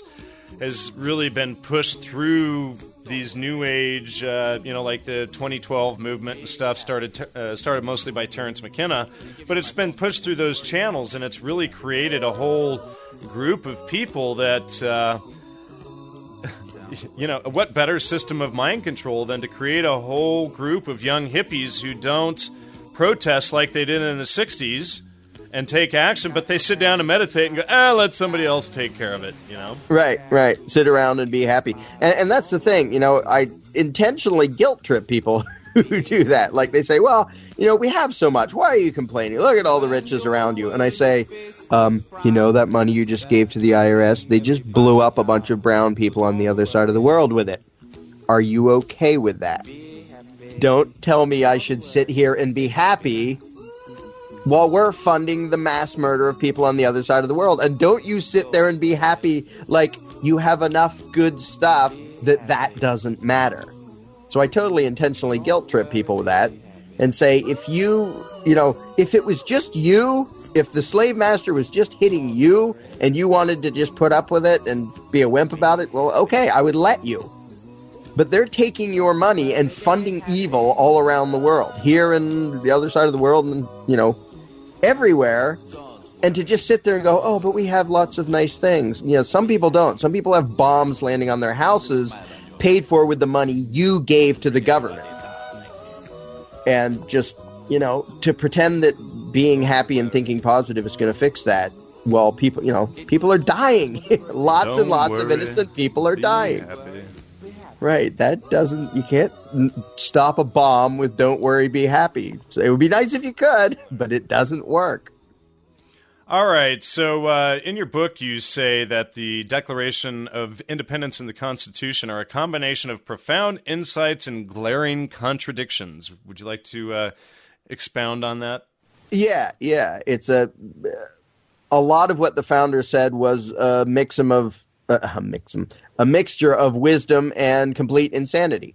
has really been pushed through these new age, like the 2012 movement and stuff started mostly by Terence McKenna, but it's been pushed through those channels, and it's really created a whole group of people that, what better system of mind control than to create a whole group of young hippies who don't protest like they did in the 60s and take action, but they sit down and meditate and go, let somebody else take care of it, Right. Sit around and be happy. And that's the thing, I intentionally guilt trip people who do that. Like they say, well, we have so much. Why are you complaining? Look at all the riches around you. And I say, that money you just gave to the IRS, they just blew up a bunch of brown people on the other side of the world with it. Are you okay with that? Don't tell me I should sit here and be happy while we're funding the mass murder of people on the other side of the world. And don't you sit there and be happy like you have enough good stuff that doesn't matter. So I totally intentionally guilt trip people with that and say, if if it was just you, if the slave master was just hitting you and you wanted to just put up with it and be a wimp about it, well, okay, I would let you. But they're taking your money and funding evil all around the world, here and the other side of the world and, everywhere, and to just sit there and go, oh, but we have lots of nice things. Some people don't. Some people have bombs landing on their houses paid for with the money you gave to the government. And just, to pretend that being happy and thinking positive is going to fix that, well, people are dying. Lots and lots of innocent people are dying. Right, you can't stop a bomb with don't worry, be happy. So it would be nice if you could, but it doesn't work. All right, so in your book you say that the Declaration of Independence and the Constitution are a combination of profound insights and glaring contradictions. Would you like to expound on that? Yeah. It's a lot of what the founders said was a mixture of wisdom and complete insanity.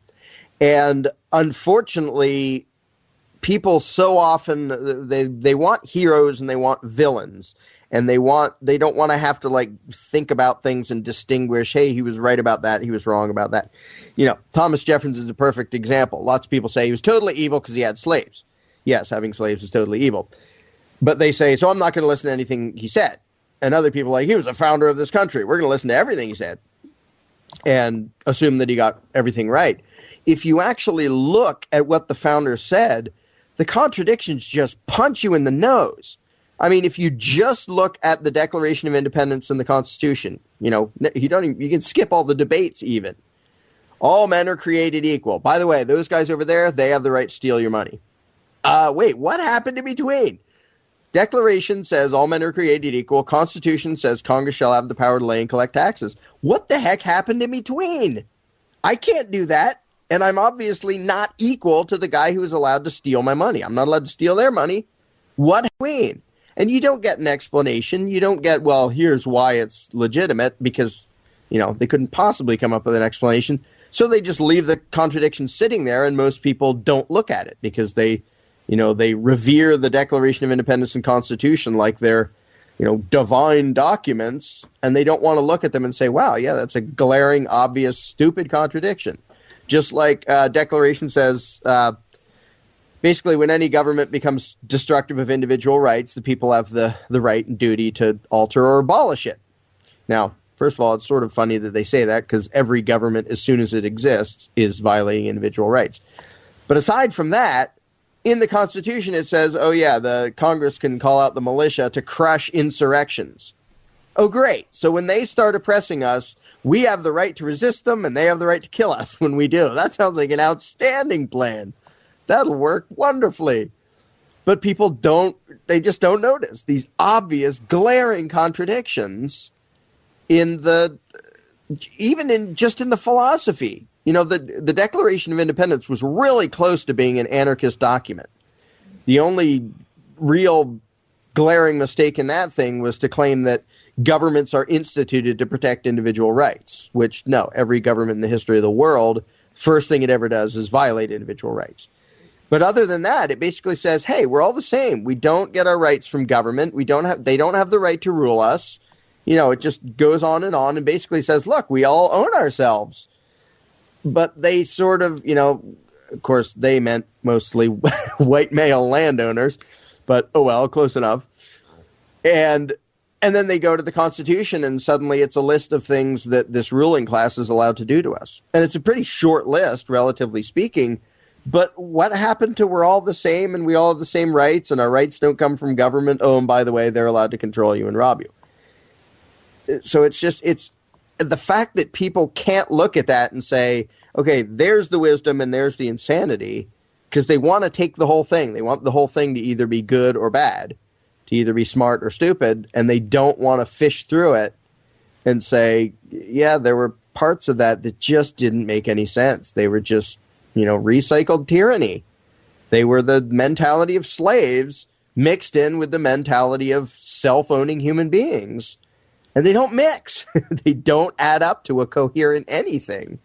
And unfortunately, people so often, they want heroes and they want villains. And they don't want to have to like think about things and distinguish, hey, he was right about that, he was wrong about that. You know, Thomas Jefferson is a perfect example. Lots of people say he was totally evil because he had slaves. Yes, having slaves is totally evil. But they say, so I'm not going to listen to anything he said. And other people are like, he was the founder of this country. We're going to listen to everything he said and assume that he got everything right. If you actually look at what the founder said, the contradictions just punch you in the nose. I mean, if you just look at the Declaration of Independence and the Constitution, you know, you can skip all the debates even. All men are created equal. By the way, those guys over there, they have the right to steal your money. Wait, what happened in between? Declaration says all men are created equal. Constitution says Congress shall have the power to lay and collect taxes. What the heck happened in between? I can't do that. And I'm obviously not equal to the guy who is allowed to steal my money. I'm not allowed to steal their money. What between? And you don't get an explanation. You don't get, well, here's why it's legitimate, because, you know, they couldn't possibly come up with an explanation. So they just leave the contradiction sitting there, and most people don't look at it because they revere the Declaration of Independence and Constitution like they're, you know, divine documents, and they don't want to look at them and say, wow, yeah, that's a glaring, obvious, stupid contradiction. Just like Declaration says, basically, when any government becomes destructive of individual rights, the people have the right and duty to alter or abolish it. Now, first of all, it's sort of funny that they say that because every government, as soon as it exists, is violating individual rights. But aside from that, in the Constitution, it says, oh, yeah, the Congress can call out the militia to crush insurrections. Oh, great. So when they start oppressing us, we have the right to resist them, and they have the right to kill us when we do. That sounds like an outstanding plan. That'll work wonderfully. But people just don't notice these obvious, glaring contradictions even in the philosophy. You know, the Declaration of Independence was really close to being an anarchist document. The only real glaring mistake in that thing was to claim that governments are instituted to protect individual rights, which, no, every government in the history of the world, first thing it ever does is violate individual rights. But other than that, it basically says, hey, we're all the same. We don't get our rights from government. They don't have the right to rule us. You know, it just goes on and basically says, look, we all own ourselves. But they sort of, you know, of course, they meant mostly white male landowners, but oh well, close enough. And then they go to the Constitution, and suddenly it's a list of things that this ruling class is allowed to do to us. And it's a pretty short list, relatively speaking. But what happened to we're all the same and we all have the same rights and our rights don't come from government? Oh, and by the way, they're allowed to control you and rob you. So it's the fact that people can't look at that and say, okay, there's the wisdom and there's the insanity, because they want to take the whole thing. They want the whole thing to either be good or bad, to either be smart or stupid, and they don't want to fish through it and say, yeah, there were parts of that just didn't make any sense. They were just, you know, recycled tyranny. They were the mentality of slaves mixed in with the mentality of self-owning human beings. And they don't mix. They don't add up to a coherent anything.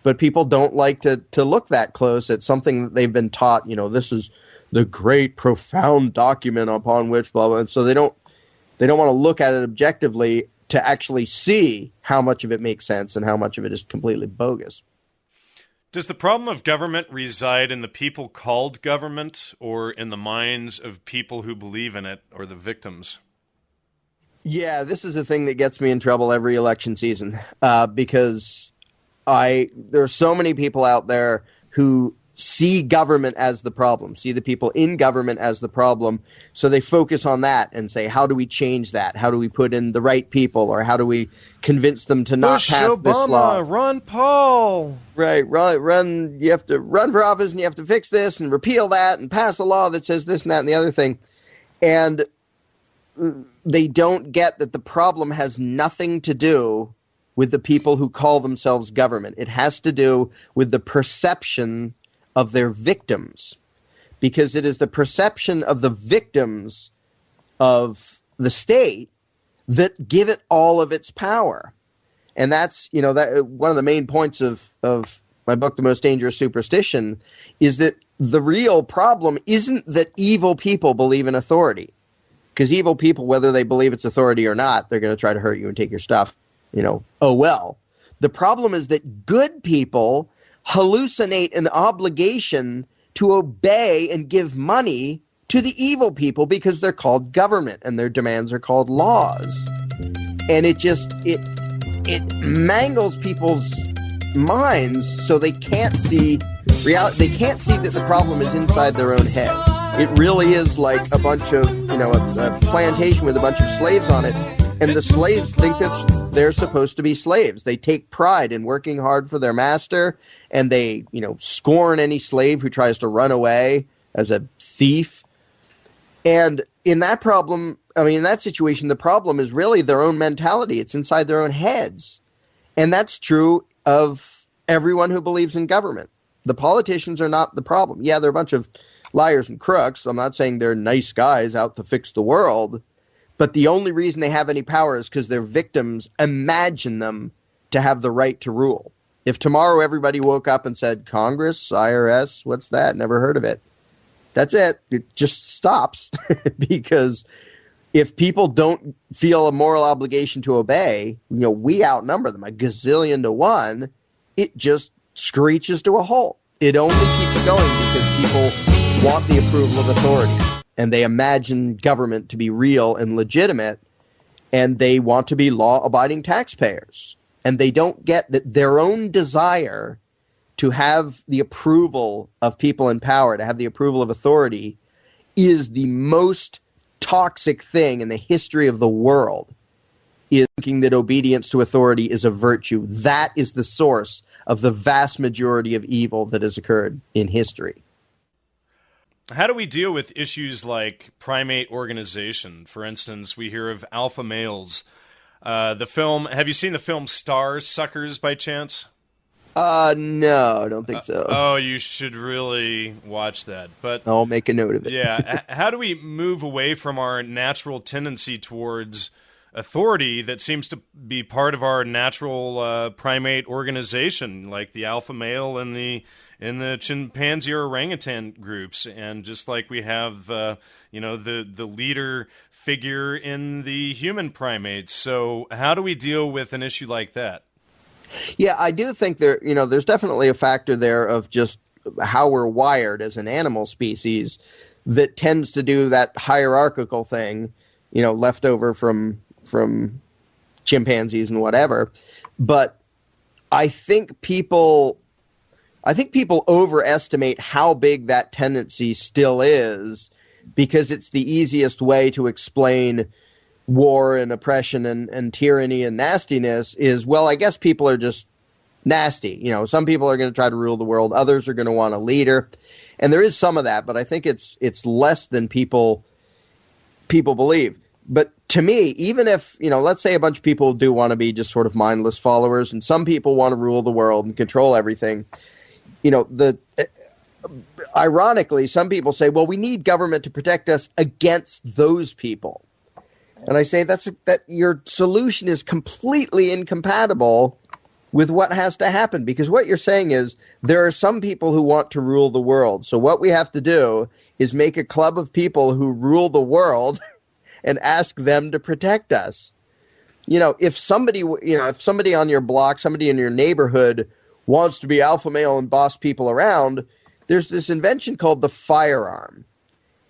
But people don't like to look that close at something that they've been taught, you know, this is the great, profound document upon which blah, blah. And so they don't want to look at it objectively to actually see how much of it makes sense and how much of it is completely bogus. Does the problem of government reside in the people called government, or in the minds of people who believe in it, or the victims? Yeah, this is the thing that gets me in trouble every election season, because there are so many people out there who see government as the problem, see the people in government as the problem, so they focus on that and say, how do we change that? How do we put in the right people, or how do we convince them to not Bush, pass Obama, this law? Ron Paul. Right, run. You have to run for office, and you have to fix this and repeal that and pass a law that says this and that and the other thing. And they don't get that the problem has nothing to do with the people who call themselves government. It has to do with the perception of their victims, because it is the perception of the victims of the state that give it all of its power. And that's, you know, that one of the main points of my book, The Most Dangerous Superstition, is that the real problem isn't that evil people believe in authority. Because evil people, whether they believe it's authority or not, they're going to try to hurt you and take your stuff. Oh well. The problem is that good people hallucinate an obligation to obey and give money to the evil people because they're called government and their demands are called laws. And it mangles people's minds so they can't see reality. They can't see that the problem is inside their own head. It really is like a bunch of, a plantation with a bunch of slaves on it. And the slaves think that they're supposed to be slaves. They take pride in working hard for their master, and they, scorn any slave who tries to run away as a thief. And in that situation, the problem is really their own mentality. It's inside their own heads. And that's true of everyone who believes in government. The politicians are not the problem. Yeah, they're a bunch of liars and crooks. I'm not saying they're nice guys out to fix the world. But the only reason they have any power is because their victims imagine them to have the right to rule. If tomorrow everybody woke up and said, Congress, IRS, what's that? Never heard of it. That's it. It just stops. Because if people don't feel a moral obligation to obey, we outnumber them a gazillion to one. It just screeches to a halt. It only keeps going because people want the approval of authority. And they imagine government to be real and legitimate, and they want to be law-abiding taxpayers. And they don't get that their own desire to have the approval of people in power, to have the approval of authority, is the most toxic thing in the history of the world, is thinking that obedience to authority is a virtue. That is the source of the vast majority of evil that has occurred in history. How do we deal with issues like primate organization? For instance, we hear of alpha males. Have you seen the film Star Suckers by chance? No, I don't think so. Oh, you should really watch that. But I'll make a note of it. Yeah. How do we move away from our natural tendency towards authority that seems to be part of our natural primate organization, like the alpha male and the chimpanzee or orangutan groups, and just like we have the leader figure in the human primates? So how do we deal with an issue like that? Yeah, I do think there's definitely a factor there of just how we're wired as an animal species that tends to do that hierarchical thing, left over from chimpanzees and whatever. But I think people overestimate how big that tendency still is, because it's the easiest way to explain war and oppression and tyranny and nastiness is, well, I guess people are just nasty. Some people are going to try to rule the world. Others are going to want a leader. And there is some of that, but I think it's less than people believe. But to me, even if, let's say a bunch of people do want to be just sort of mindless followers, and some people want to rule the world and control everything, ironically, some people say, well, we need government to protect us against those people. And I say that your solution is completely incompatible with what has to happen, because what you're saying is there are some people who want to rule the world. So what we have to do is make a club of people who rule the world and ask them to protect us. If somebody on your block, somebody in your neighborhood wants to be alpha male and boss people around, there's this invention called the firearm.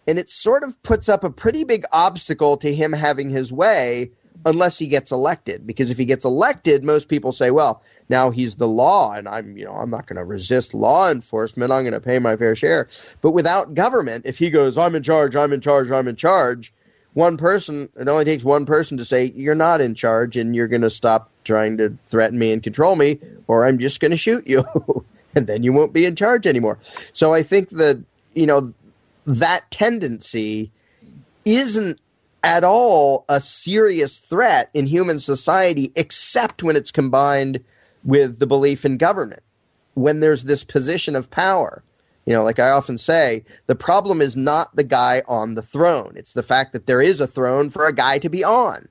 And it sort of puts up a pretty big obstacle to him having his way unless he gets elected. Because if he gets elected, most people say, well, now he's the law, and I'm not going to resist law enforcement. I'm going to pay my fair share. But without government, if he goes, I'm in charge, one person, it only takes one person to say, you're not in charge, and you're going to stop trying to threaten me and control me, or I'm just going to shoot you. And then you won't be in charge anymore. So I think that, that tendency isn't at all a serious threat in human society, except when it's combined with the belief in government. When there's this position of power, like I often say, the problem is not the guy on the throne. It's the fact that there is a throne for a guy to be on.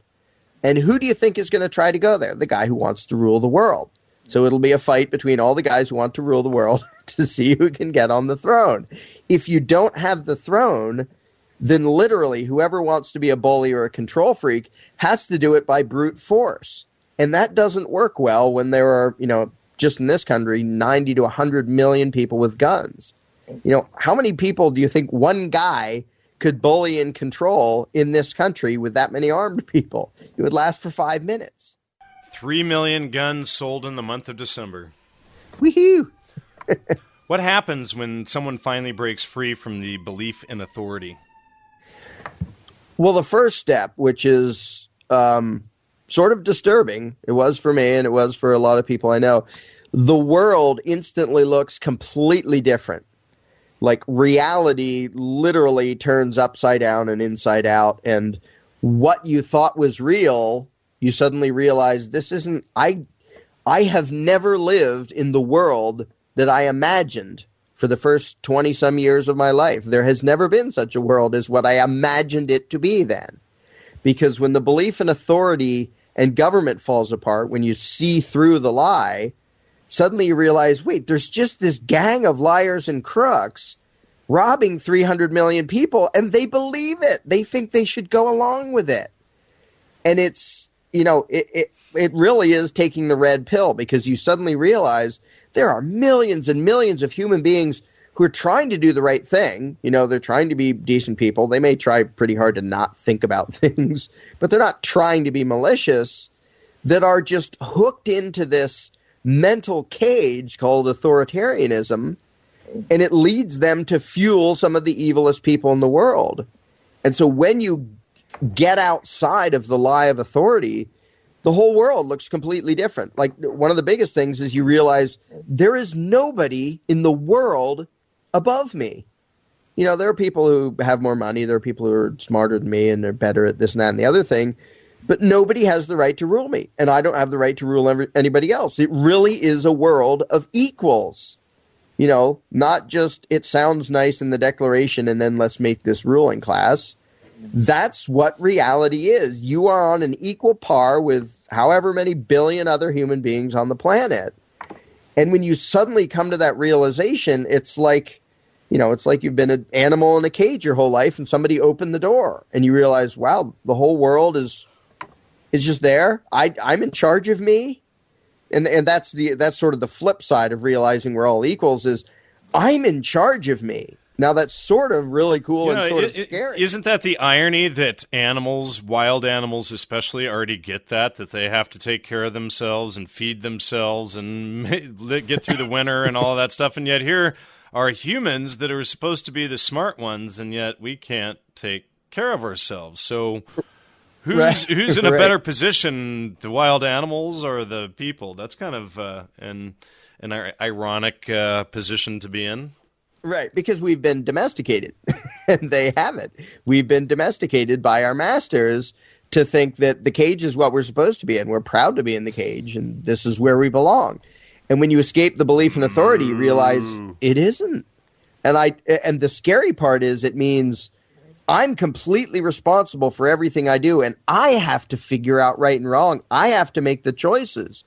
And who do you think is going to try to go there? The guy who wants to rule the world. So it'll be a fight between all the guys who want to rule the world to see who can get on the throne. If you don't have the throne, then literally whoever wants to be a bully or a control freak has to do it by brute force. And that doesn't work well when there are, just in this country, 90 to 100 million people with guns. How many people do you think one guy could bully and control in this country with that many armed people? It would last for 5 minutes. 3 million guns sold in the month of December. Woohoo! What happens when someone finally breaks free from the belief in authority? Well, the first step, which is sort of disturbing, it was for me and it was for a lot of people I know, the world instantly looks completely different. Like reality literally turns upside down and inside out, and what you thought was real, you suddenly realize this isn't, I have never lived in the world that I imagined for the first 20-some years of my life. There has never been such a world as what I imagined it to be then. Because when the belief in authority and government falls apart, when you see through the lie, suddenly you realize, wait, there's just this gang of liars and crooks robbing 300 million people, and they believe it. They think they should go along with it. And it's, it really is taking the red pill, because you suddenly realize there are millions and millions of human beings who are trying to do the right thing. They're trying to be decent people. They may try pretty hard to not think about things, but they're not trying to be malicious, that are just hooked into this mental cage called authoritarianism, and it leads them to fuel some of the evilest people in the world. And so when you get outside of the lie of authority, the whole world looks completely different. Like, one of the biggest things is you realize there is nobody in the world above me. There are people who have more money, there are people who are smarter than me and they're better at this and that and the other thing, but nobody has the right to rule me, and I don't have the right to rule anybody else. It really is a world of equals. Not just it sounds nice in the Declaration and then let's make this ruling class. That's what reality is. You are on an equal par with however many billion other human beings on the planet. And when you suddenly come to that realization, it's like you've been an animal in a cage your whole life and somebody opened the door and you realize, wow, the whole world is just there. I'm in charge of me. And that's sort of the flip side of realizing we're all equals, is I'm in charge of me. Now that's sort of really cool and sort of scary. Isn't that the irony that animals, wild animals especially, already get that they have to take care of themselves and feed themselves and get through the winter and all of that stuff, and yet here are humans that are supposed to be the smart ones, and yet we can't take care of ourselves. So who's in a better position, the wild animals or the people? That's kind of an ironic position to be in. Right, because we've been domesticated, and they haven't. We've been domesticated by our masters to think that the cage is what we're supposed to be in. We're proud to be in the cage, and this is where we belong. And when you escape the belief in authority, you realize it isn't. And the scary part is it means I'm completely responsible for everything I do, and I have to figure out right and wrong. I have to make the choices.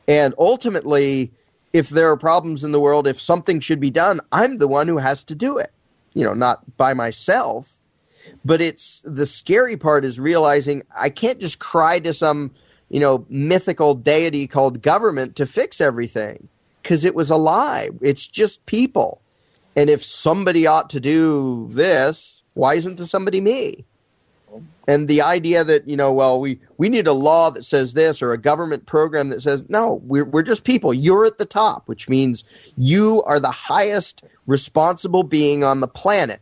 And ultimately, if there are problems in the world, if something should be done, I'm the one who has to do it. Not by myself. But it's the scary part is realizing I can't just cry to some, mythical deity called government to fix everything, because it was a lie. It's just people. And if somebody ought to do this, why isn't it somebody me? And the idea that, we need a law that says this or a government program that says, no, we're just people. You're at the top, which means you are the highest responsible being on the planet,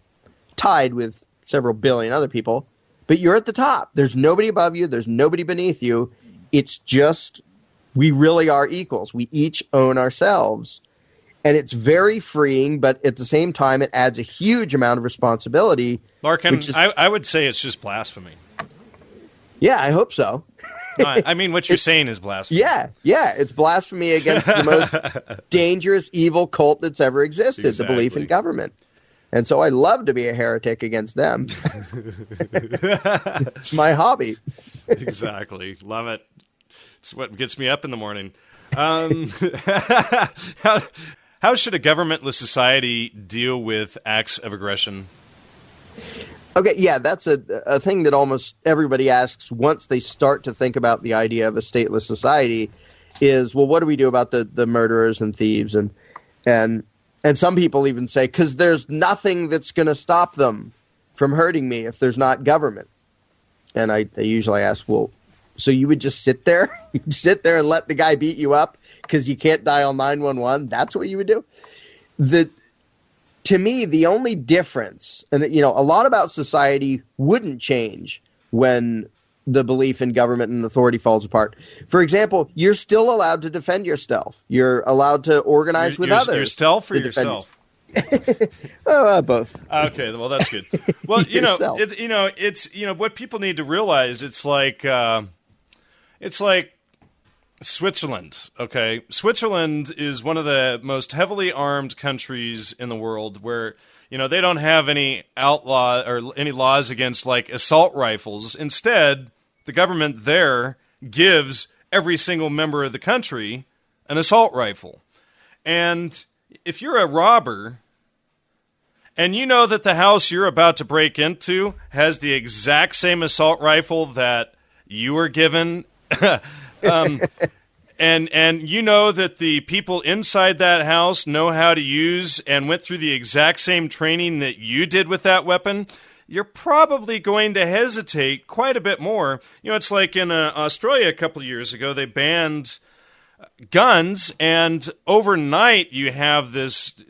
tied with several billion other people. But you're at the top. There's nobody above you. There's nobody beneath you. It's just, we really are equals. We each own ourselves. And it's very freeing, but at the same time, it adds a huge amount of responsibility. Larken, I would say it's just blasphemy. Yeah, I hope so. No, I mean, what you're saying is blasphemy. Yeah, it's blasphemy against the most dangerous, evil cult that's ever existed, exactly. The belief in government. And so I love to be a heretic against them. It's my hobby. Exactly. Love it. It's what gets me up in the morning. how, how should a governmentless society deal with acts of aggression? Okay, yeah, that's a thing that almost everybody asks once they start to think about the idea of a stateless society is, well, what do we do about the murderers and thieves? And some people even say, because there's nothing that's going to stop them from hurting me if there's not government. And I usually ask, well, so you would just sit there? You'd sit there and let the guy beat you up because you can't dial 911? That's what you would do? To me, the only difference, and a lot about society wouldn't change when the belief in government and authority falls apart. For example, you're still allowed to defend yourself. You're allowed to organize with others. Yourself or yourself? Both. Okay, well that's good. Well, it's what people need to realize. It's like Switzerland. Okay, Switzerland is one of the most heavily armed countries in the world, where they don't have any outlaw or any laws against like assault rifles. Instead, the government there gives every single member of the country an assault rifle. And if you're a robber and you know that the house you're about to break into has the exact same assault rifle that you were given, and you know that the people inside that house know how to use and went through the exact same training that you did with that weapon, you're probably going to hesitate quite a bit more. It's like in Australia a couple of years ago, they banned guns, and overnight you have this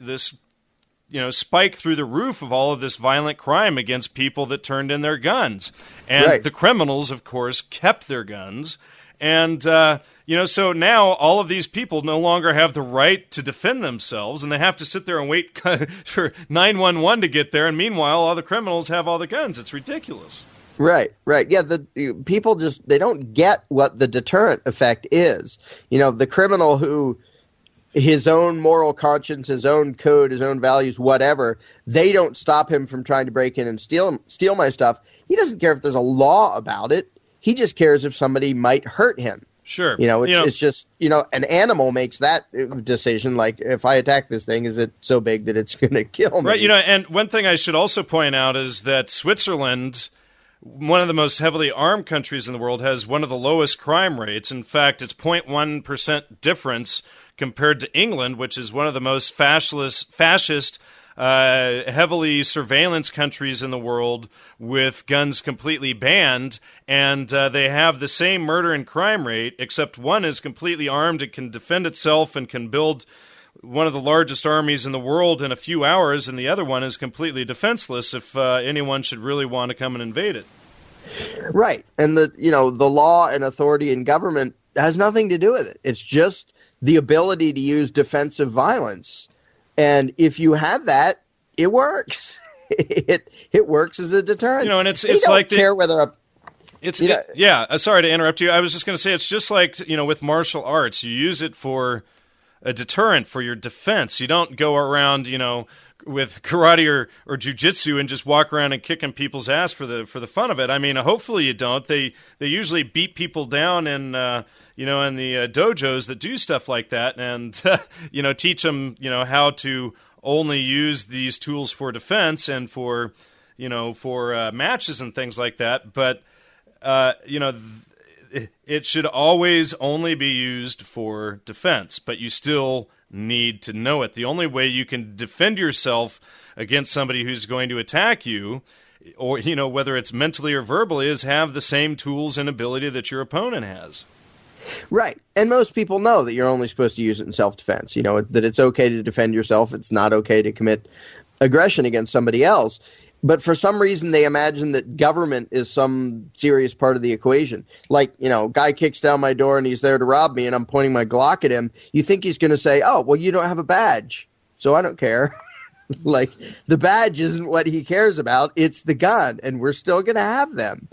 spike through the roof of all of this violent crime against people that turned in their guns. And right. The criminals, of course, kept their guns. And, so now all of these people no longer have the right to defend themselves, and they have to sit there and wait for 911 to get there. And meanwhile, all the criminals have all the guns. It's ridiculous. Right. Yeah, the people they don't get what the deterrent effect is. The criminal who his own moral conscience, his own code, his own values, whatever, they don't stop him from trying to break in and steal my stuff. He doesn't care if there's a law about it. He just cares if somebody might hurt him. Sure. It's just, an animal makes that decision. Like, if I attack this thing, is it so big that it's going to kill me? Right. And one thing I should also point out is that Switzerland, one of the most heavily armed countries in the world, has one of the lowest crime rates. In fact, it's 0.1% difference compared to England, which is one of the most fascist, heavily surveillance countries in the world, with guns completely banned, and they have the same murder and crime rate, except one is completely armed and can defend itself and can build one of the largest armies in the world in a few hours, and the other one is completely defenseless if anyone should really want to come and invade it. Right. And the law and authority in government has nothing to do with it. It's just the ability to use defensive violence. And if you have that, it works. It works as a deterrent. And it's don't like care whether sorry to interrupt you. I was just going to say, it's just like, with martial arts, you use it for a deterrent, for your defense. You don't go around, with karate or jujitsu and just walk around and kicking people's ass for the fun of it. I mean, hopefully you don't. They usually beat people down in in the dojos that do stuff like that, and teach them how to only use these tools for defense and for matches and things like that. But it should always only be used for defense, but you still need to know it. The only way you can defend yourself against somebody who's going to attack you, or whether it's mentally or verbally, is have the same tools and ability that your opponent has. Right. And most people know that you're only supposed to use it in self-defense, that it's okay to defend yourself. It's not okay to commit aggression against somebody else. But for some reason, they imagine that government is some serious part of the equation. Like, guy kicks down my door and he's there to rob me and I'm pointing my Glock at him. You think he's going to say, oh, well, you don't have a badge, so I don't care. Like, the badge isn't what he cares about. It's the gun, and we're still going to have them.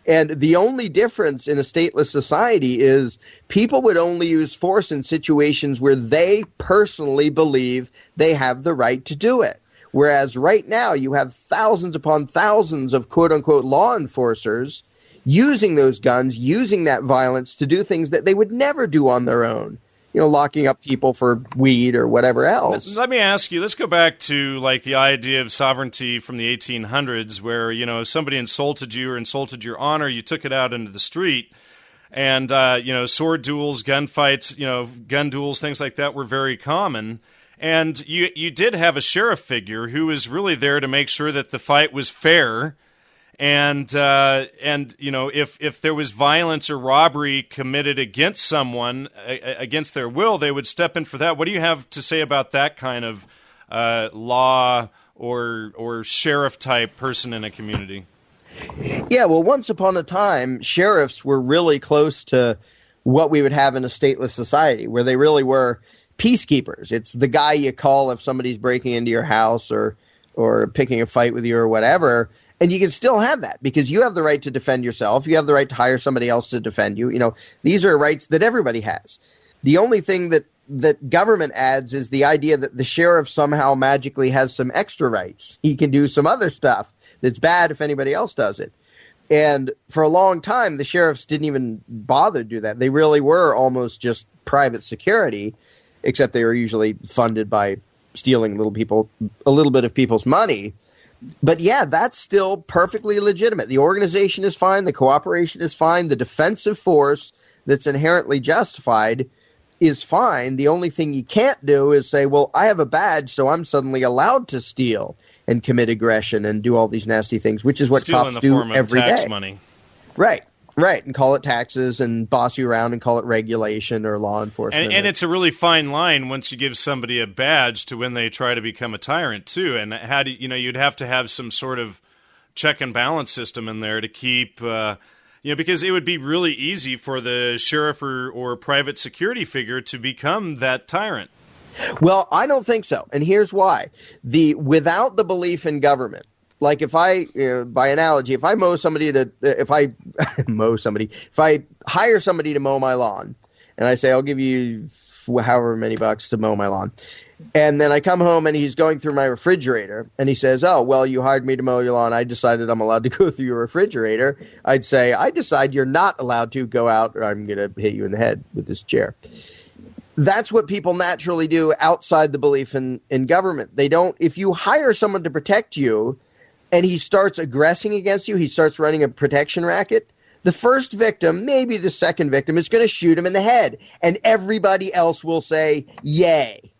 And the only difference in a stateless society is people would only use force in situations where they personally believe they have the right to do it. Whereas right now you have thousands upon thousands of quote-unquote law enforcers using those guns, using that violence to do things that they would never do on their own. locking up people for weed or whatever else. Let me ask you, let's go back to like the idea of sovereignty from the 1800s where, if somebody insulted you or insulted your honor, you took it out into the street. And, sword duels, gunfights, gun duels, things like that were very common. And you did have a sheriff figure who was really there to make sure that the fight was fair. And if there was violence or robbery committed against someone, against their will, they would step in for that. What do you have to say about that kind of law or sheriff-type person in a community? Yeah, well, once upon a time, sheriffs were really close to what we would have in a stateless society, where they really were peacekeepers. It's the guy you call if somebody's breaking into your house or picking a fight with you or whatever. And you can still have that because you have the right to defend yourself. You have the right to hire somebody else to defend you. These are rights that everybody has. The only thing that government adds is the idea that the sheriff somehow magically has some extra rights. He can do some other stuff that's bad if anybody else does it. And for a long time, the sheriffs didn't even bother to do that. They really were almost just private security, except they were usually funded by stealing a little bit of people's money. But yeah, that's still perfectly legitimate. The organization is fine. The cooperation is fine. The defensive force that's inherently justified is fine. The only thing you can't do is say, well, I have a badge, so I'm suddenly allowed to steal and commit aggression and do all these nasty things, which is what cops do every day. Tax money. Right. And call it taxes and boss you around and call it regulation or law enforcement. And it's a really fine line once you give somebody a badge to when they try to become a tyrant, too. And how do you'd have to have some sort of check and balance system in there to keep, because it would be really easy for the sheriff or private security figure to become that tyrant. Well, I don't think so. And here's why. Without the belief in government, like if I, by analogy, if I hire somebody to mow my lawn, and I say, I'll give you however many bucks to mow my lawn, and then I come home and he's going through my refrigerator, and he says, oh, well, you hired me to mow your lawn. I decided I'm allowed to go through your refrigerator. I'd say, I decide you're not allowed to go out, or I'm going to hit you in the head with this chair. That's what people naturally do outside the belief in government. They don't, if you hire someone to protect you, and he starts aggressing against you, he starts running a protection racket, the first victim, maybe the second victim, is going to shoot him in the head. And everybody else will say, yay.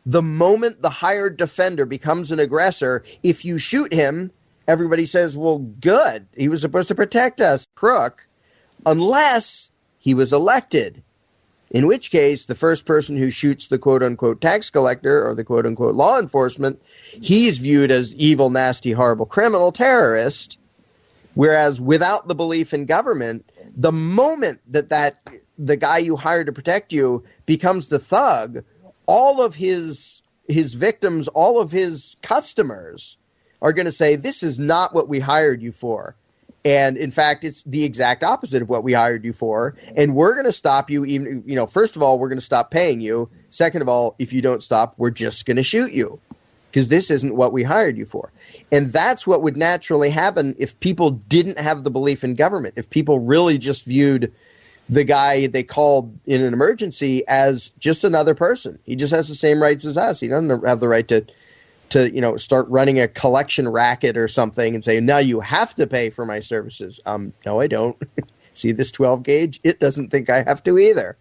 The moment the hired defender becomes an aggressor, if you shoot him, everybody says, well, good. He was supposed to protect us, crook, unless he was elected. In which case, the first person who shoots the quote-unquote tax collector or the quote-unquote law enforcement, he's viewed as evil, nasty, horrible criminal terrorist. Whereas without the belief in government, the moment that the guy you hired to protect you becomes the thug, all of his victims, all of his customers are going to say, this is not what we hired you for. And in fact, it's the exact opposite of what we hired you for. And we're going to stop you. Even, first of all, we're going to stop paying you. Second of all, if you don't stop, we're just going to shoot you because this isn't what we hired you for. And that's what would naturally happen if people didn't have the belief in government. If people really just viewed the guy they called in an emergency as just another person. He just has the same rights as us. He doesn't have the right to start running a collection racket or something and say, now you have to pay for my services. No, I don't. See this 12 gauge? It doesn't think I have to either.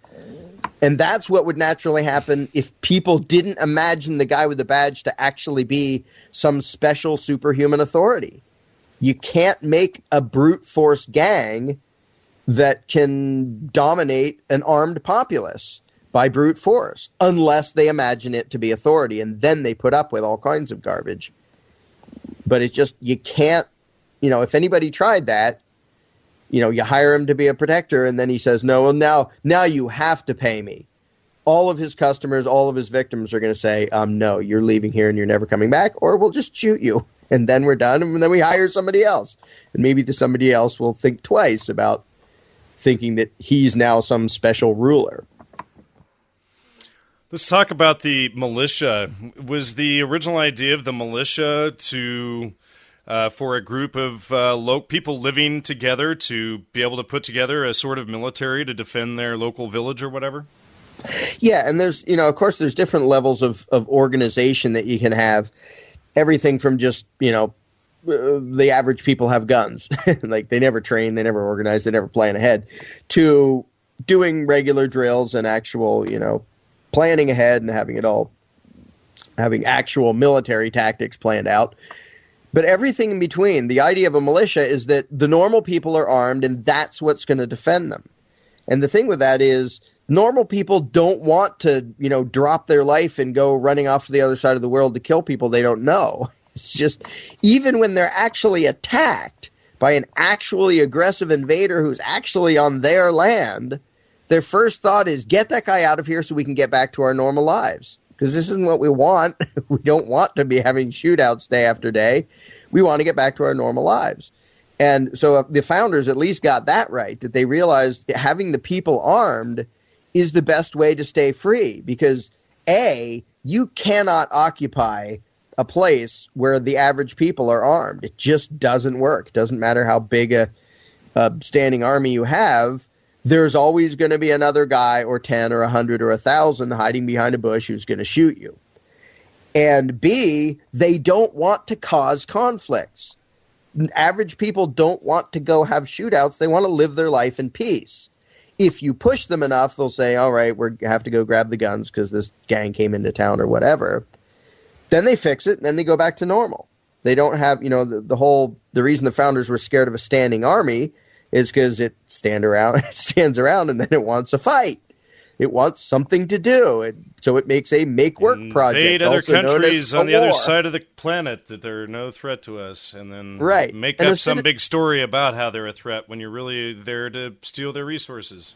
And that's what would naturally happen if people didn't imagine the guy with the badge to actually be some special superhuman authority. You can't make a brute force gang that can dominate an armed populace by brute force, unless they imagine it to be authority, and then they put up with all kinds of garbage. But it's just, you can't, if anybody tried that, you hire him to be a protector, and then he says, no, well, now you have to pay me. All of his customers, all of his victims are going to say, no, you're leaving here and you're never coming back, or we'll just shoot you. And then we're done, and then we hire somebody else. And maybe somebody else will think twice about thinking that he's now some special ruler. Let's talk about the militia. Was the original idea of the militia to for a group of people living together to be able to put together a sort of military to defend their local village or whatever? Yeah, and there's, of course, there's different levels of organization that you can have. Everything from just, the average people have guns. Like, they never train, they never organize, they never plan ahead, to doing regular drills and actual, planning ahead and having actual military tactics planned out. But everything in between, the idea of a militia is that the normal people are armed and that's what's going to defend them. And the thing with that is normal people don't want to, drop their life and go running off to the other side of the world to kill people they don't know. It's just, even when they're actually attacked by an actually aggressive invader who's actually on their land, their first thought is, get that guy out of here so we can get back to our normal lives. Because this isn't what we want. We don't want to be having shootouts day after day. We want to get back to our normal lives. And so the founders at least got that right, that they realized having the people armed is the best way to stay free. Because, A, you cannot occupy a place where the average people are armed. It just doesn't work. It doesn't matter how big a standing army you have. There's always going to be another guy or 10 or 100 or 1,000 hiding behind a bush who's going to shoot you. And B, they don't want to cause conflicts. Average people don't want to go have shootouts. They want to live their life in peace. If you push them enough, they'll say, all right, we have to go grab the guns because this gang came into town or whatever. Then they fix it, and then they go back to normal. They don't have, the reason the founders were scared of a standing army is because it stands around, and then it wants a fight. It wants something to do. So it makes a make-work project. Invade other also countries on the war. other side of the planet that they're no threat to us, and then make and up some big story about how they're a threat when you're really there to steal their resources.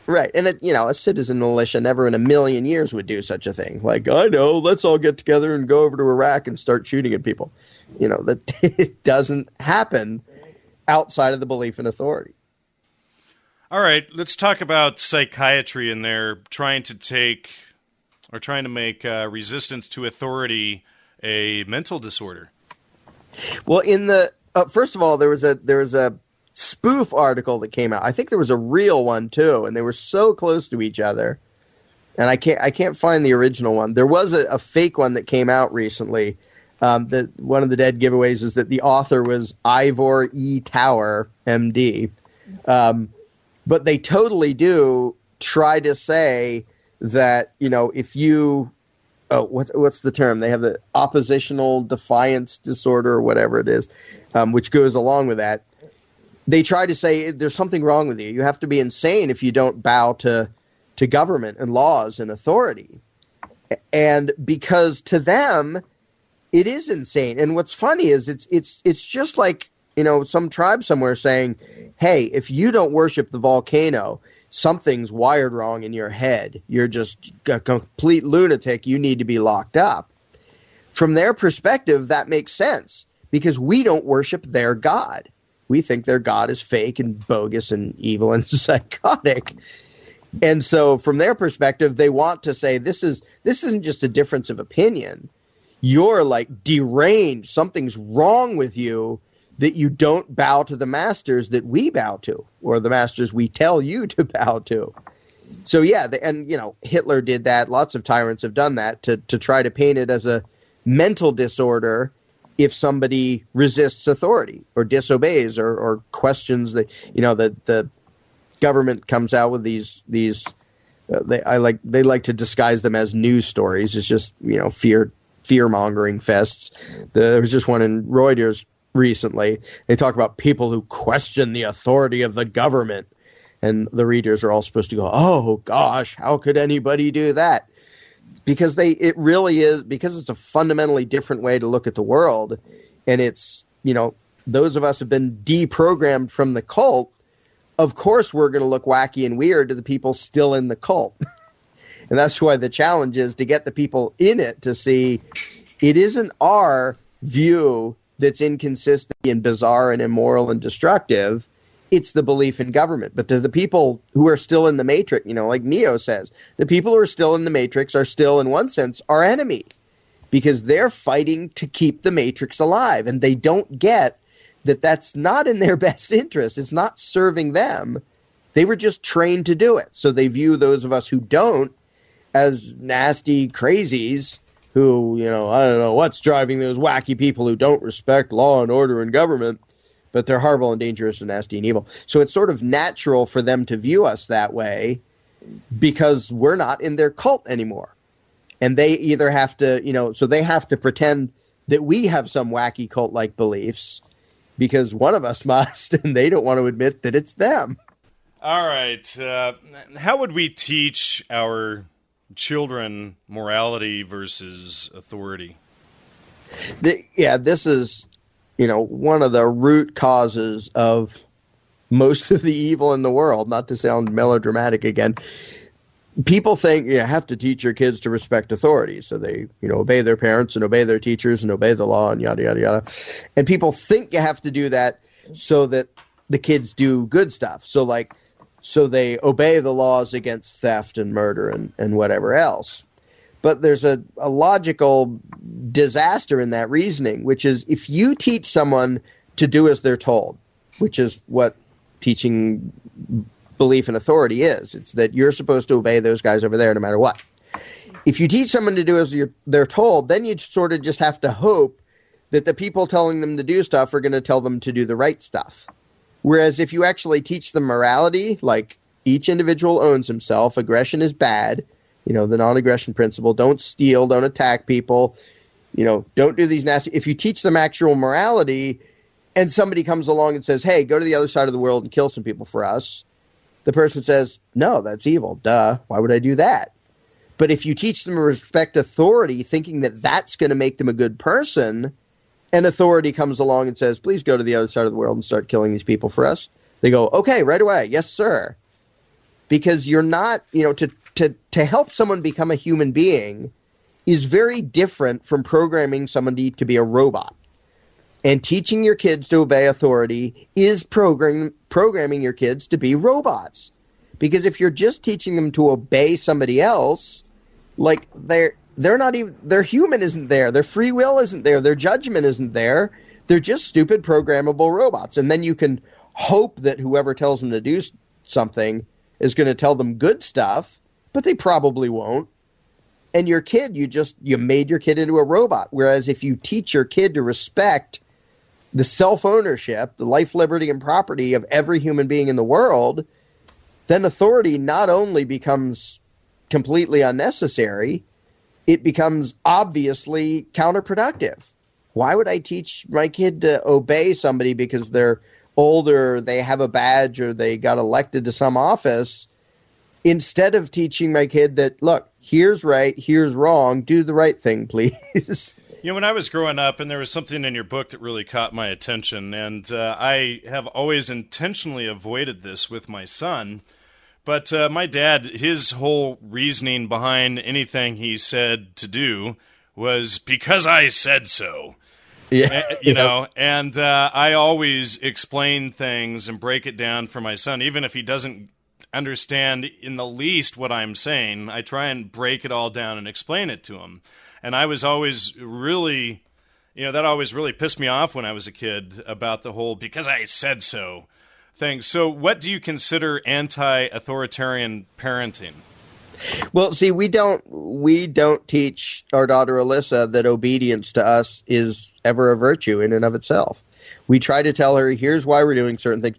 Right. And, a citizen militia never in a million years would do such a thing. Like, I know, let's all get together and go over to Iraq and start shooting at people. That it doesn't happen outside of the belief in authority. All right, let's talk about psychiatry in there, trying to make resistance to authority a mental disorder. Well, first of all, there was a spoof article that came out. I think there was a real one too, and they were so close to each other. And I can't find the original one. There was a fake one that came out recently. That one of the dead giveaways is that the author was Ivor E. Tower, M.D. But they totally do try to say that, if you, what's the term? They have the oppositional defiance disorder or whatever it is, which goes along with that. They try to say there's something wrong with you. You have to be insane if you don't bow to government and laws and authority. And because to them, it is insane. And what's funny is it's just like, some tribe somewhere saying, hey, if you don't worship the volcano, something's wired wrong in your head. You're just a complete lunatic. You need to be locked up. From their perspective, that makes sense because we don't worship their God. We think their God is fake and bogus and evil and psychotic. And so from their perspective, they want to say this isn't just a difference of opinion. You're like deranged. Something's wrong with you that you don't bow to the masters that we bow to, or the masters we tell you to bow to. So yeah, Hitler did that. Lots of tyrants have done that to try to paint it as a mental disorder if somebody resists authority or disobeys or questions the government comes out with these they like to disguise them as news stories. It's just fear mongering fests. There was just one in Reuters recently. They talk about people who question the authority of the government, and the readers are all supposed to go, oh gosh, how could anybody do that? Because it really is, because it's a fundamentally different way to look at the world. And it's, those of us have been deprogrammed from the cult. Of course, we're going to look wacky and weird to the people still in the cult. And that's why the challenge is to get the people in it to see it isn't our view that's inconsistent and bizarre and immoral and destructive. It's the belief in government. But to the people who are still in the matrix, like Neo says, the people who are still in the matrix are still, in one sense, our enemy because they're fighting to keep the matrix alive. And they don't get that that's not in their best interest. It's not serving them. They were just trained to do it. So they view those of us who don't as nasty crazies who, I don't know what's driving those wacky people who don't respect law and order and government, but they're horrible and dangerous and nasty and evil. So it's sort of natural for them to view us that way because we're not in their cult anymore. And they either have to, so they have to pretend that we have some wacky cult-like beliefs because one of us must, and they don't want to admit that it's them. All right. How would we teach our children morality versus authority? This is, one of the root causes of most of the evil in the world, not to sound melodramatic again. People think you have to teach your kids to respect authority. So they, obey their parents and obey their teachers and obey the law and yada, yada, yada. And people think you have to do that so that the kids do good stuff. So they obey the laws against theft and murder and whatever else. But there's a logical disaster in that reasoning, which is if you teach someone to do as they're told, which is what teaching belief in authority is. It's that you're supposed to obey those guys over there no matter what. If you teach someone to do as they're told, then you sort of just have to hope that the people telling them to do stuff are going to tell them to do the right stuff. Whereas if you actually teach them morality, like each individual owns himself, aggression is bad, the non-aggression principle, don't steal, don't attack people, don't do these nasty. If you teach them actual morality and somebody comes along and says, hey, go to the other side of the world and kill some people for us, the person says, no, that's evil. Duh. Why would I do that? But if you teach them to respect authority, thinking that that's going to make them a good person, and authority comes along and says, please go to the other side of the world and start killing these people for us, they go, okay, right away. Yes, sir. Because you're not, to help someone become a human being is very different from programming somebody to be a robot. And teaching your kids to obey authority is programming your kids to be robots. Because if you're just teaching them to obey somebody else, like they're not even, their human isn't there, their free will isn't there, their judgment isn't there. They're just stupid programmable robots. And then you can hope that whoever tells them to do something is going to tell them good stuff, but they probably won't. And your kid, you made your kid into a robot. Whereas if you teach your kid to respect the self-ownership, the life, liberty, and property of every human being in the world, then authority not only becomes completely unnecessary, it becomes obviously counterproductive. Why would I teach my kid to obey somebody because they're older, they have a badge, or they got elected to some office, instead of teaching my kid that, look, here's right, here's wrong, do the right thing, please? When I was growing up, and there was something in your book that really caught my attention, and I have always intentionally avoided this with my son, but my dad, his whole reasoning behind anything he said to do was, because I said so. Yeah. And I always explain things and break it down for my son, even if he doesn't understand in the least what I'm saying. I try and break it all down and explain it to him. And I was always really, that always really pissed me off when I was a kid about the whole because I said so thing. So what do you consider anti-authoritarian parenting? Well, see, we don't teach our daughter Alyssa that obedience to us is ever a virtue in and of itself. We try to tell her, here's why we're doing certain things.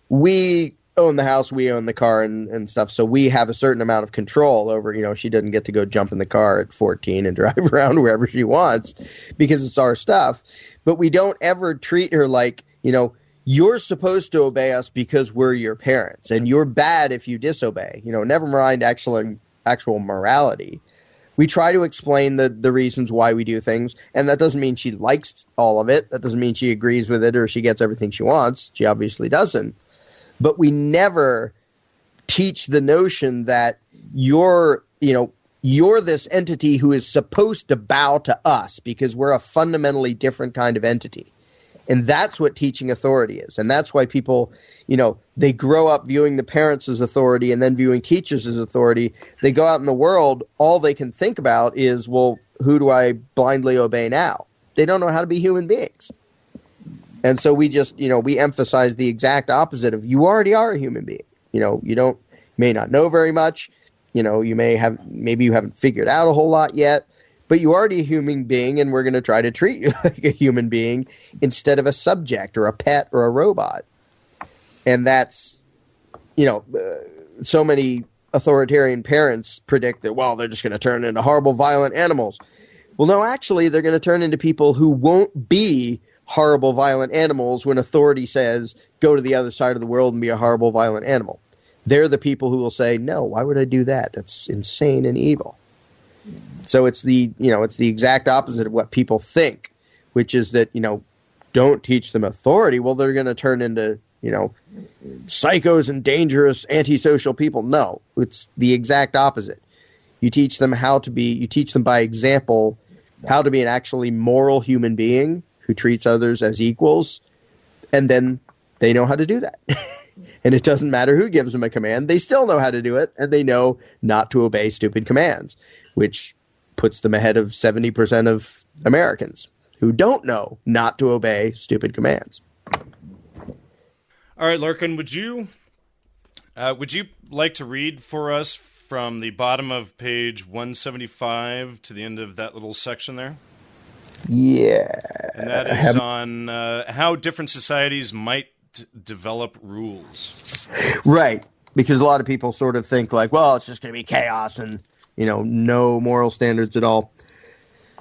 We own the house, we own the car and stuff, so we have a certain amount of control over, she doesn't get to go jump in the car at 14 and drive around wherever she wants because it's our stuff. But we don't ever treat her like, you're supposed to obey us because we're your parents, and you're bad if you disobey. Never mind actual morality. We try to explain the reasons why we do things, and that doesn't mean she likes all of it. That doesn't mean she agrees with it or she gets everything she wants. She obviously doesn't. But we never teach the notion that you're this entity who is supposed to bow to us because we're a fundamentally different kind of entity. And that's what teaching authority is. And that's why people, they grow up viewing the parents as authority and then viewing teachers as authority. They go out in the world, all they can think about is, well, who do I blindly obey now? They don't know how to be human beings. And so we just, we emphasize the exact opposite of you already are a human being. You may not know very much. maybe you haven't figured out a whole lot yet, but you're already a human being, and we're going to try to treat you like a human being instead of a subject or a pet or a robot. And that's, so many authoritarian parents predict that, well, they're just going to turn into horrible, violent animals. Well, no, actually, they're going to turn into people who won't be horrible, violent animals when authority says, go to the other side of the world and be a horrible, violent animal. They're the people who will say, no, why would I do that? That's insane and evil. So it's the exact opposite of what people think, which is that, don't teach them authority. Well, they're going to turn into, psychos and dangerous antisocial people. No, it's the exact opposite. You teach them by example how to be an actually moral human being who treats others as equals, and then they know how to do that. And it doesn't matter who gives them a command, they still know how to do it, and they know not to obey stupid commands, which puts them ahead of 70% of Americans who don't know not to obey stupid commands. All right, Larken, would you like to read for us from the bottom of page 175 to the end of that little section there? Yeah. And that is on how different societies might develop rules. Right. Because a lot of people sort of think like, well, it's just going to be chaos and, no moral standards at all.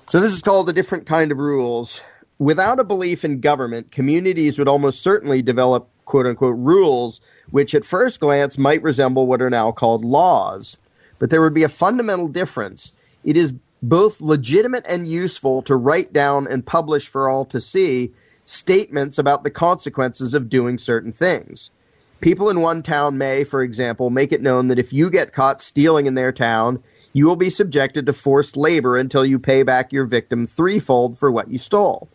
So this is called a different kind of rules. Without a belief in government, communities would almost certainly develop quote-unquote rules, which at first glance might resemble what are now called laws. But there would be a fundamental difference. It is both legitimate and useful to write down and publish for all to see statements about the consequences of doing certain things. People in one town may, for example, make it known that if you get caught stealing in their town, you will be subjected to forced labor until you pay back your victim threefold for what you stole.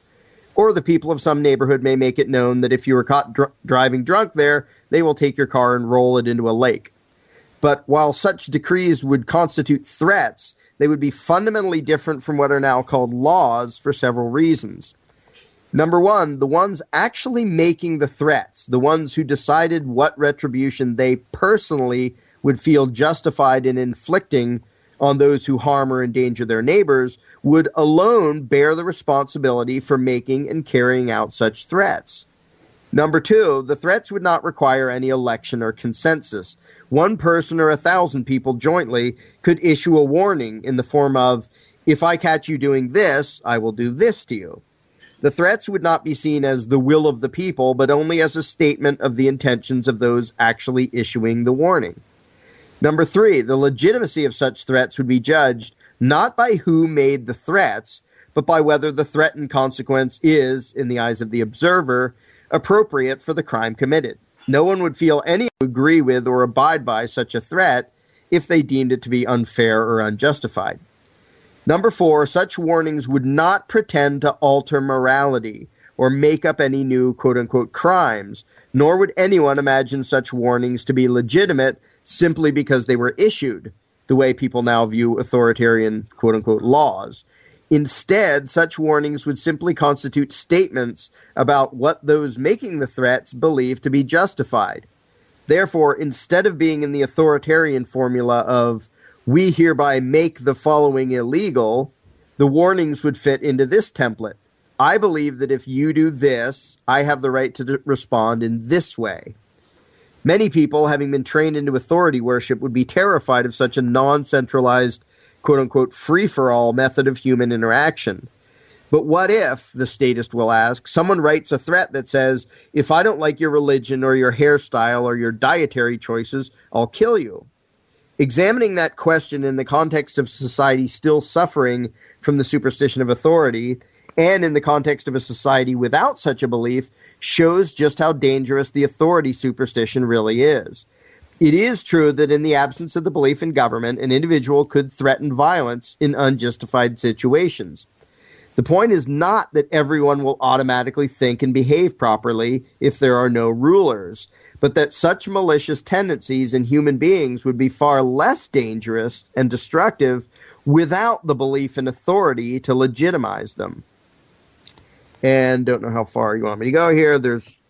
Or the people of some neighborhood may make it known that if you were caught driving drunk there, they will take your car and roll it into a lake. But while such decrees would constitute threats, they would be fundamentally different from what are now called laws for several reasons. Number one, the ones actually making the threats, the ones who decided what retribution they personally would feel justified in inflicting on those who harm or endanger their neighbors, would alone bear the responsibility for making and carrying out such threats. Number two, the threats would not require any election or consensus. One person or 1,000 people jointly could issue a warning in the form of, if I catch you doing this, I will do this to you. The threats would not be seen as the will of the people, but only as a statement of the intentions of those actually issuing the warning. Number three, the legitimacy of such threats would be judged not by who made the threats, but by whether the threatened consequence is, in the eyes of the observer, appropriate for the crime committed. No one would feel any agree with or abide by such a threat if they deemed it to be unfair or unjustified. Number four, such warnings would not pretend to alter morality or make up any new quote-unquote crimes, nor would anyone imagine such warnings to be legitimate simply because they were issued, the way people now view authoritarian quote-unquote laws. Instead, such warnings would simply constitute statements about what those making the threats believe to be justified. Therefore, instead of being in the authoritarian formula of, we hereby make the following illegal, the warnings would fit into this template. I believe that if you do this, I have the right to respond in this way. Many people, having been trained into authority worship, would be terrified of such a non-centralized, quote-unquote, free-for-all method of human interaction. But what if, the statist will ask, someone writes a threat that says, if I don't like your religion or your hairstyle or your dietary choices, I'll kill you? Examining that question in the context of society still suffering from the superstition of authority, and in the context of a society without such a belief, shows just how dangerous the authority superstition really is. It is true that in the absence of the belief in government, an individual could threaten violence in unjustified situations. The point is not that everyone will automatically think and behave properly if there are no rulers, but that such malicious tendencies in human beings would be far less dangerous and destructive without the belief in authority to legitimize them. And don't know how far you want me to go here. There's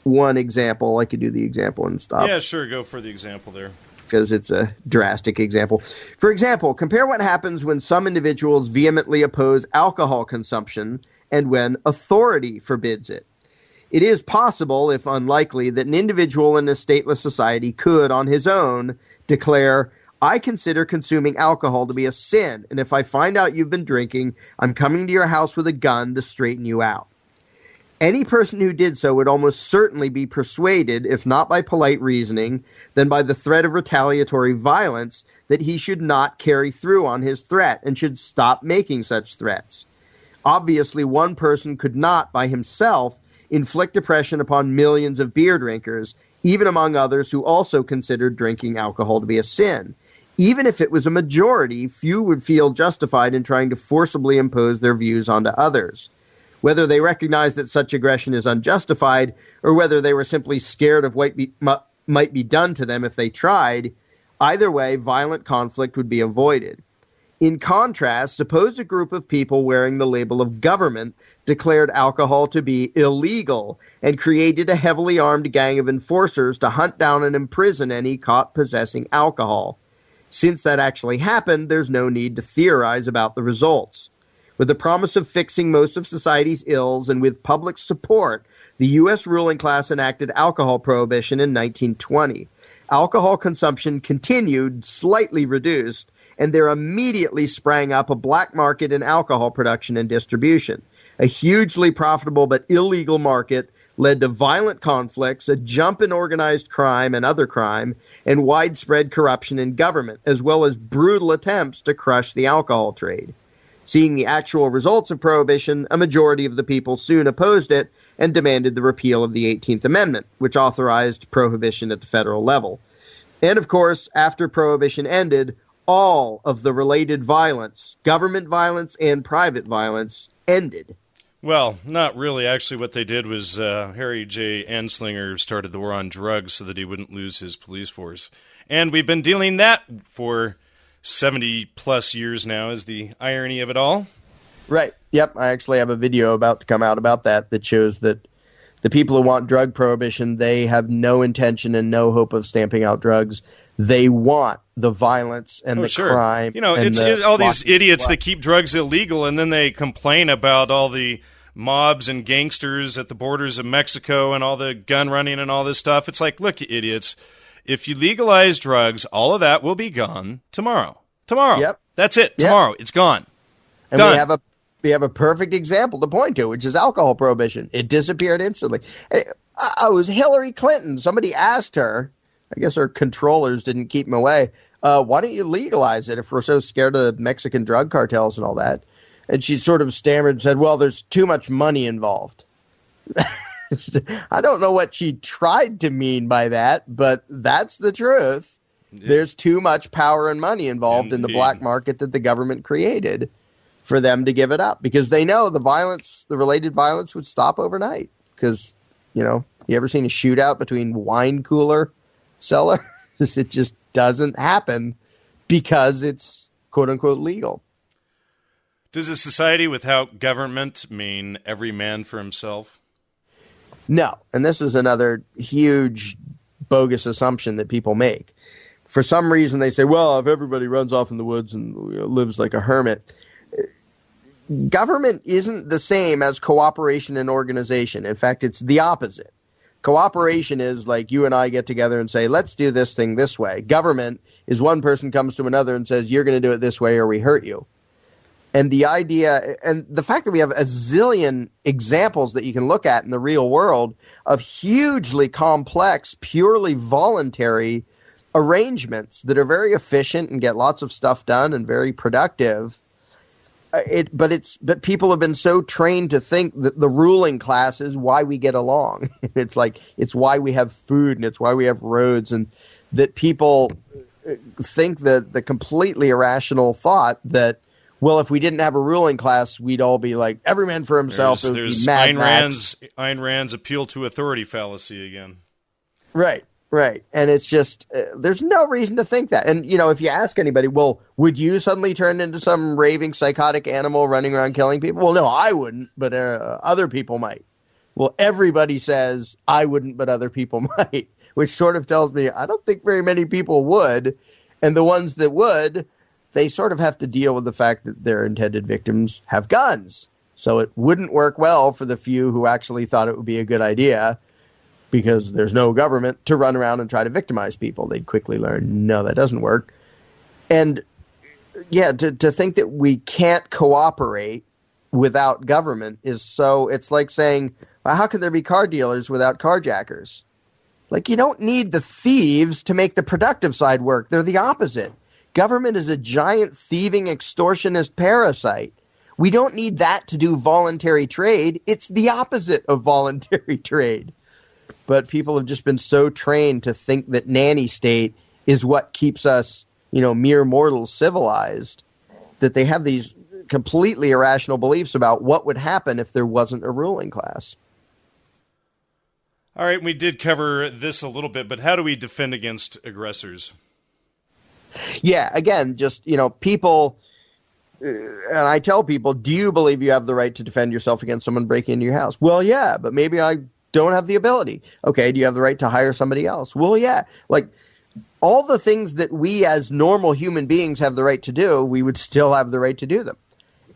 one example. I could do the example and stop. Yeah, sure. Go for the example there. because it's a drastic example. For example, compare what happens when some individuals vehemently oppose alcohol consumption and when authority forbids it. It is possible, if unlikely, that an individual in a stateless society could, on his own, declare, I consider consuming alcohol to be a sin, and if I find out you've been drinking, I'm coming to your house with a gun to straighten you out. Any person who did so would almost certainly be persuaded, if not by polite reasoning, then by the threat of retaliatory violence, that he should not carry through on his threat and should stop making such threats. Obviously, one person could not, by himself, inflict oppression upon millions of beer drinkers, even among others who also considered drinking alcohol to be a sin. Even if it was a majority, few would feel justified in trying to forcibly impose their views onto others. Whether they recognize that such aggression is unjustified, or whether they were simply scared of what might be done to them if they tried, either way, violent conflict would be avoided. In contrast, suppose a group of people wearing the label of government declared alcohol to be illegal and created a heavily armed gang of enforcers to hunt down and imprison any caught possessing alcohol. Since that actually happened, there's no need to theorize about the results. With the promise of fixing most of society's ills and with public support, the U.S. ruling class enacted alcohol prohibition in 1920. Alcohol consumption continued, slightly reduced, and there immediately sprang up a black market in alcohol production and distribution. A hugely profitable but illegal market led to violent conflicts, a jump in organized crime and other crime, and widespread corruption in government, as well as brutal attempts to crush the alcohol trade. Seeing the actual results of prohibition, a majority of the people soon opposed it and demanded the repeal of the 18th Amendment, which authorized prohibition at the federal level. And of course, after prohibition ended, all of the related violence, government violence and private violence, ended. Well, not really. Actually, what they did was Harry J. Anslinger started the war on drugs so that he wouldn't lose his police force. And we've been dealing that for 70-plus years now, is the irony of it all. Right. Yep. I actually have a video about to come out about that shows that the people who want drug prohibition, they have no intention and no hope of stamping out drugs. They want the violence and crime. You know, it's all these idiots that keep drugs illegal, and then they complain about all the mobs and gangsters at the borders of Mexico and all the gun running and all this stuff. It's like, look, you idiots, if you legalize drugs, all of that will be gone tomorrow. Tomorrow. Yep. That's it. Tomorrow. Yep. It's gone. And done. We have a perfect example to point to, which is alcohol prohibition. It disappeared instantly. It was Hillary Clinton. Somebody asked her, I guess her controllers didn't keep them away, why don't you legalize it if we're so scared of the Mexican drug cartels and all that? And she sort of stammered and said, well, there's too much money involved. I don't know what she tried to mean by that, but that's the truth. Yeah. There's too much power and money involved in the black market that the government created for them to give it up, because they know the violence, the related violence, would stop overnight. Because, you know, you ever seen a shootout between wine cooler sellers? It just doesn't happen because it's quote-unquote legal. Does a society without government mean every man for himself? No, and this is another huge bogus assumption that people make. For some reason, they say, well, if everybody runs off in the woods and lives like a hermit. Government isn't the same as cooperation and organization. In fact, it's the opposite. Cooperation is like you and I get together and say, let's do this thing this way. Government is one person comes to another and says, you're going to do it this way or we hurt you. And the idea, and the fact that we have a zillion examples that you can look at in the real world of hugely complex, purely voluntary arrangements that are very efficient and get lots of stuff done and very productive. But people have been so trained to think that the ruling class is why we get along. It's like, it's why we have food and it's why we have roads, and that people think that the completely irrational thought that, well, if we didn't have a ruling class, we'd all be like, every man for himself. There's Ayn Rand's appeal to authority fallacy again. Right. Right. And it's just, there's no reason to think that. And, you know, if you ask anybody, well, would you suddenly turn into some raving psychotic animal running around killing people? Well, no, I wouldn't, but other people might. Well, everybody says I wouldn't, but other people might. which sort of tells me I don't think very many people would. And the ones that would, they sort of have to deal with the fact that their intended victims have guns. So it wouldn't work well for the few who actually thought it would be a good idea, because there's no government to run around and try to victimize people. They'd quickly learn, no, that doesn't work. And yeah, to think that we can't cooperate without government is so, it's like saying, well, how can there be car dealers without carjackers? Like, you don't need the thieves to make the productive side work. They're the opposite. Government is a giant thieving extortionist parasite. We don't need that to do voluntary trade. It's the opposite of voluntary trade. But people have just been so trained to think that nanny state is what keeps us, mere mortals civilized, that they have these completely irrational beliefs about what would happen if there wasn't a ruling class. All right, we did cover this a little bit, but how do we defend against aggressors? Yeah, again, just, people, and I tell people, do you believe you have the right to defend yourself against someone breaking into your house? Well, yeah, but maybe I don't have the ability. Okay, do you have the right to hire somebody else? Well, yeah. Like, all the things that we as normal human beings have the right to do, we would still have the right to do them.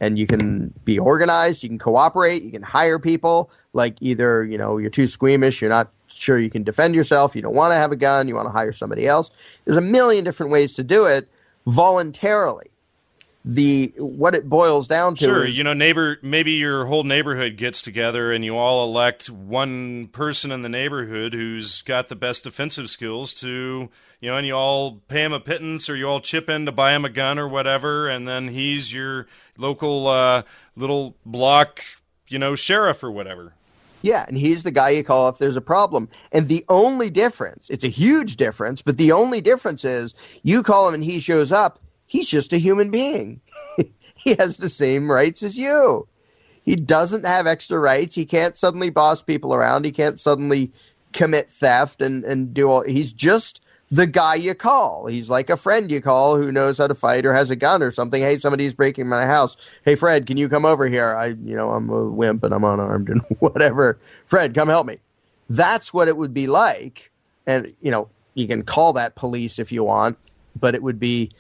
And you can be organized, you can cooperate, you can hire people. Like, either, you're too squeamish, you're not sure you can defend yourself, you don't want to have a gun, you want to hire somebody else. There's a million different ways to do it voluntarily. What it boils down to is... maybe your whole neighborhood gets together and you all elect one person in the neighborhood who's got the best defensive skills to, and you all pay him a pittance, or you all chip in to buy him a gun or whatever, and then he's your local little block, sheriff or whatever. Yeah, and he's the guy you call if there's a problem. And the only difference, it's a huge difference, but the only difference is you call him and he shows up, he's just a human being. He has the same rights as you. He doesn't have extra rights. He can't suddenly boss people around. He can't suddenly commit theft and do all. He's just the guy you call. He's like a friend you call who knows how to fight or has a gun or something. Hey, somebody's breaking my house. Hey, Fred, can you come over here? I'm a wimp and I'm unarmed and whatever. Fred, come help me. That's what it would be like. And, you can call that police if you want, but it would be,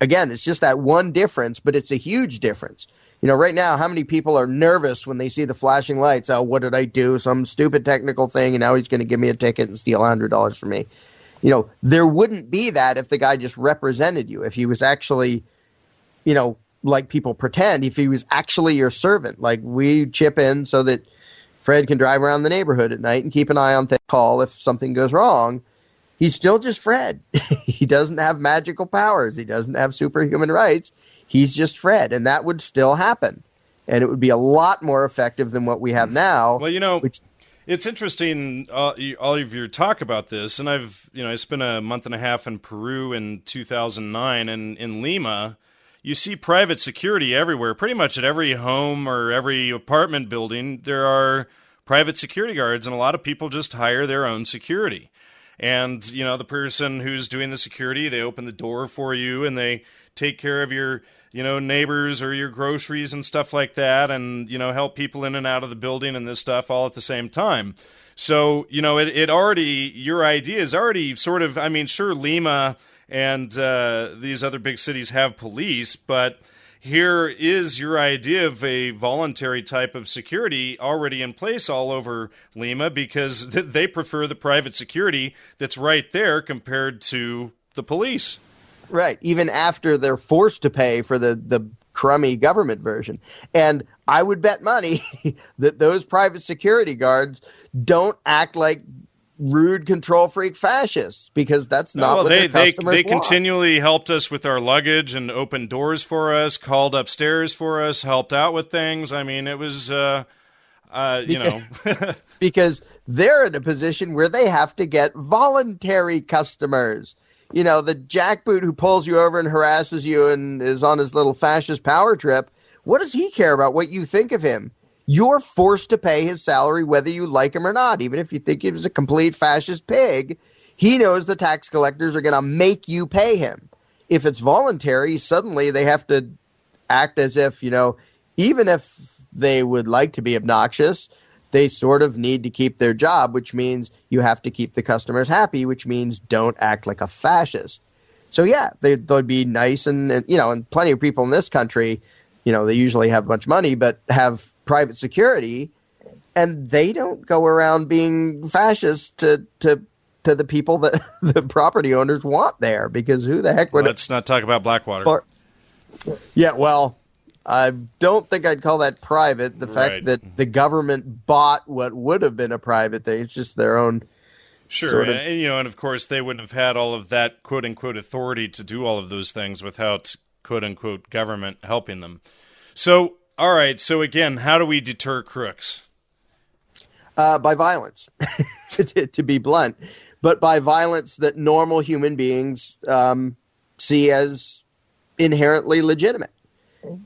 again, it's just that one difference, but it's a huge difference. Right now, how many people are nervous when they see the flashing lights? Oh, what did I do? Some stupid technical thing, and now he's going to give me a ticket and steal $100 from me. There wouldn't be that if the guy just represented you, if he was actually, like people pretend, if he was actually your servant. Like, we chip in so that Fred can drive around the neighborhood at night and keep an eye on things, call if something goes wrong. He's still just Fred. He doesn't have magical powers. He doesn't have superhuman rights. He's just Fred, and that would still happen. And it would be a lot more effective than what we have now. Well, it's interesting, all of your talk about this, and I spent a month and a half in Peru in 2009, and in Lima, you see private security everywhere. Pretty much at every home or every apartment building, there are private security guards, and a lot of people just hire their own security. And, the person who's doing the security, they open the door for you, and they take care of your, neighbors or your groceries and stuff like that, and, help people in and out of the building and this stuff all at the same time. So, it already, your idea is already sort of, sure, Lima and these other big cities have police, but here is your idea of a voluntary type of security already in place all over Lima, because they prefer the private security that's right there compared to the police. Right, even after they're forced to pay for the crummy government version. And I would bet money that those private security guards don't act like rude control freak fascists, because that's not what their customers they want. Continually helped us with our luggage and opened doors for us, called upstairs for us, helped out with things. It was, because they're in a position where they have to get voluntary customers. The jackboot who pulls you over and harasses you and is on his little fascist power trip, what does he care about what you think of him? You're forced to pay his salary whether you like him or not. Even if you think he was a complete fascist pig, he knows the tax collectors are going to make you pay him. If it's voluntary, suddenly they have to act as if, even if they would like to be obnoxious, they sort of need to keep their job, which means you have to keep the customers happy, which means don't act like a fascist. So yeah, they'd be nice and plenty of people in this country, they usually have much money, but have private security, and they don't go around being fascist to the people that the property owners want there, because who the heck would... Let's not talk about Blackwater. Yeah, well, I don't think I'd call that private. The fact that the government bought what would have been a private thing, it's just their own... Sure, sort of... and of course they wouldn't have had all of that quote-unquote authority to do all of those things without quote-unquote government helping them. So, all right, so again, how do we deter crooks? By violence, to be blunt, but by violence that normal human beings see as inherently legitimate.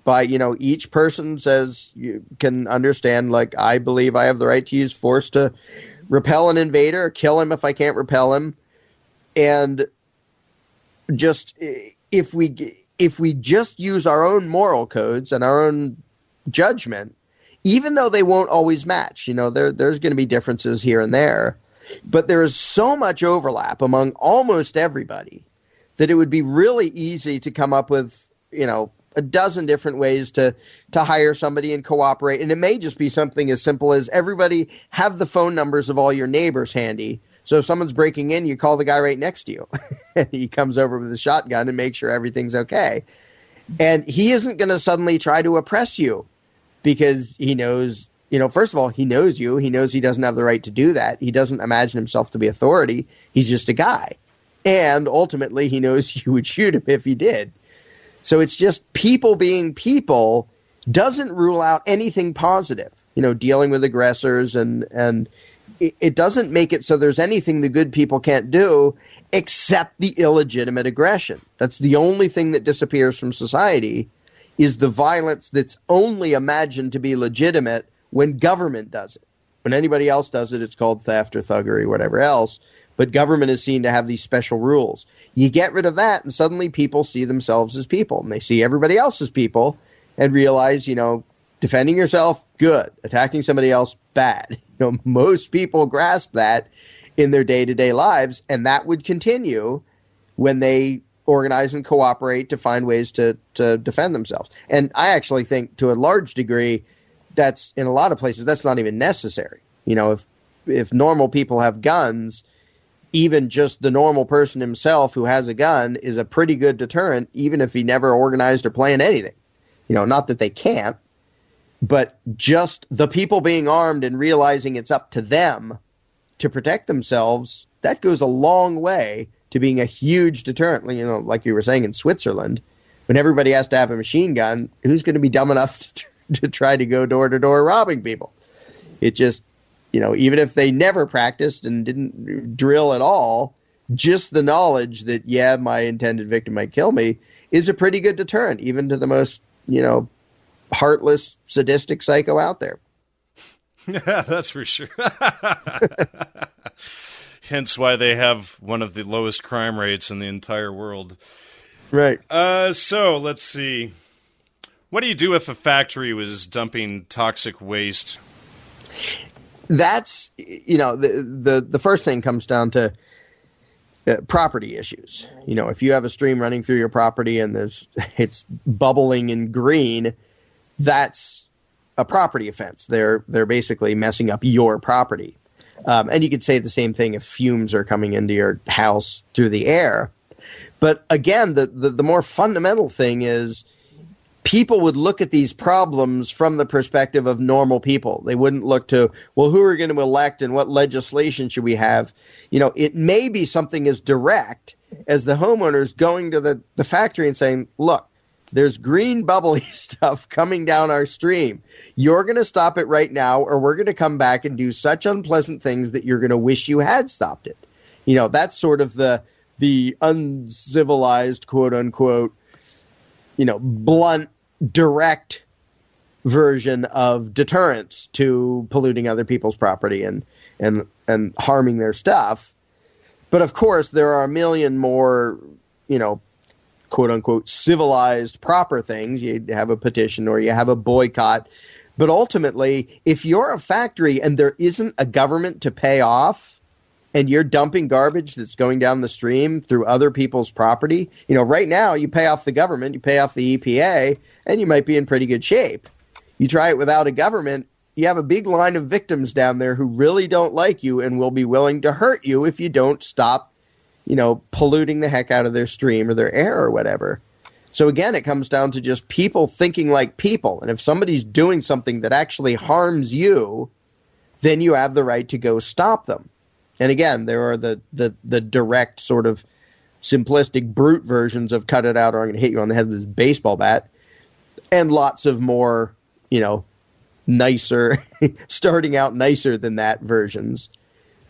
By, each person says, you can understand, like, I believe I have the right to use force to repel an invader, or kill him if I can't repel him. And just, if we just use our own moral codes and our own judgment, even though they won't always match, there's going to be differences here and there, but there is so much overlap among almost everybody that it would be really easy to come up with, a dozen different ways to hire somebody and cooperate. And it may just be something as simple as everybody have the phone numbers of all your neighbors handy. So if someone's breaking in, you call the guy right next to you. And he comes over with a shotgun and makes sure everything's okay. And he isn't going to suddenly try to oppress you because he knows, first of all, he knows you. He knows he doesn't have the right to do that. He doesn't imagine himself to be authority. He's just a guy. And ultimately, he knows you would shoot him if he did. So it's just people being people doesn't rule out anything positive, dealing with aggressors, and it doesn't make it so there's anything the good people can't do except the illegitimate aggression. That's the only thing that disappears from society, is the violence that's only imagined to be legitimate when government does it. When anybody else does it, it's called theft or thuggery, whatever else. But government is seen to have these special rules. You get rid of that, and suddenly people see themselves as people, and they see everybody else as people, and realize, defending yourself, good. Attacking somebody else, bad. Most people grasp that in their day-to-day lives, and that would continue when they organize and cooperate to find ways to defend themselves. And I actually think, to a large degree, that's, in a lot of places, that's not even necessary. If normal people have guns, even just the normal person himself who has a gun is a pretty good deterrent, even if he never organized or planned anything. Not that they can't, but just the people being armed and realizing it's up to them to protect themselves, that goes a long way to being a huge deterrent. Like you were saying in Switzerland, when everybody has to have a machine gun, who's going to be dumb enough to try to go door to door robbing people? It just... even if they never practiced and didn't drill at all, just the knowledge that, my intended victim might kill me is a pretty good deterrent, even to the most, heartless, sadistic psycho out there. Yeah, that's for sure. Hence why they have one of the lowest crime rates in the entire world. Right. So, let's see. What do you do if a factory was dumping toxic waste? That's, the first thing comes down to property issues. If you have a stream running through your property and it's bubbling in green, that's a property offense. They're basically messing up your property. And you could say the same thing if fumes are coming into your house through the air. But again, the more fundamental thing is, people would look at these problems from the perspective of normal people. They wouldn't look to, well, who are we going to elect and what legislation should we have? It may be something as direct as the homeowners going to the factory and saying, look, there's green bubbly stuff coming down our stream. You're going to stop it right now, or we're going to come back and do such unpleasant things that you're going to wish you had stopped it. That's sort of the uncivilized, quote unquote, blunt, direct version of deterrence to polluting other people's property and harming their stuff. But of course, there are a million more, quote unquote, civilized, proper things. You have a petition or you have a boycott. But ultimately, if you're a factory and there isn't a government to pay off, and you're dumping garbage that's going down the stream through other people's property, right now you pay off the government, you pay off the EPA, and you might be in pretty good shape. You try it without a government, you have a big line of victims down there who really don't like you and will be willing to hurt you if you don't stop, polluting the heck out of their stream or their air or whatever. So again, it comes down to just people thinking like people. And if somebody's doing something that actually harms you, then you have the right to go stop them. And again, there are the direct sort of simplistic brute versions of cut it out or I'm going to hit you on the head with this baseball bat. And lots of more, nicer, starting out nicer than that versions.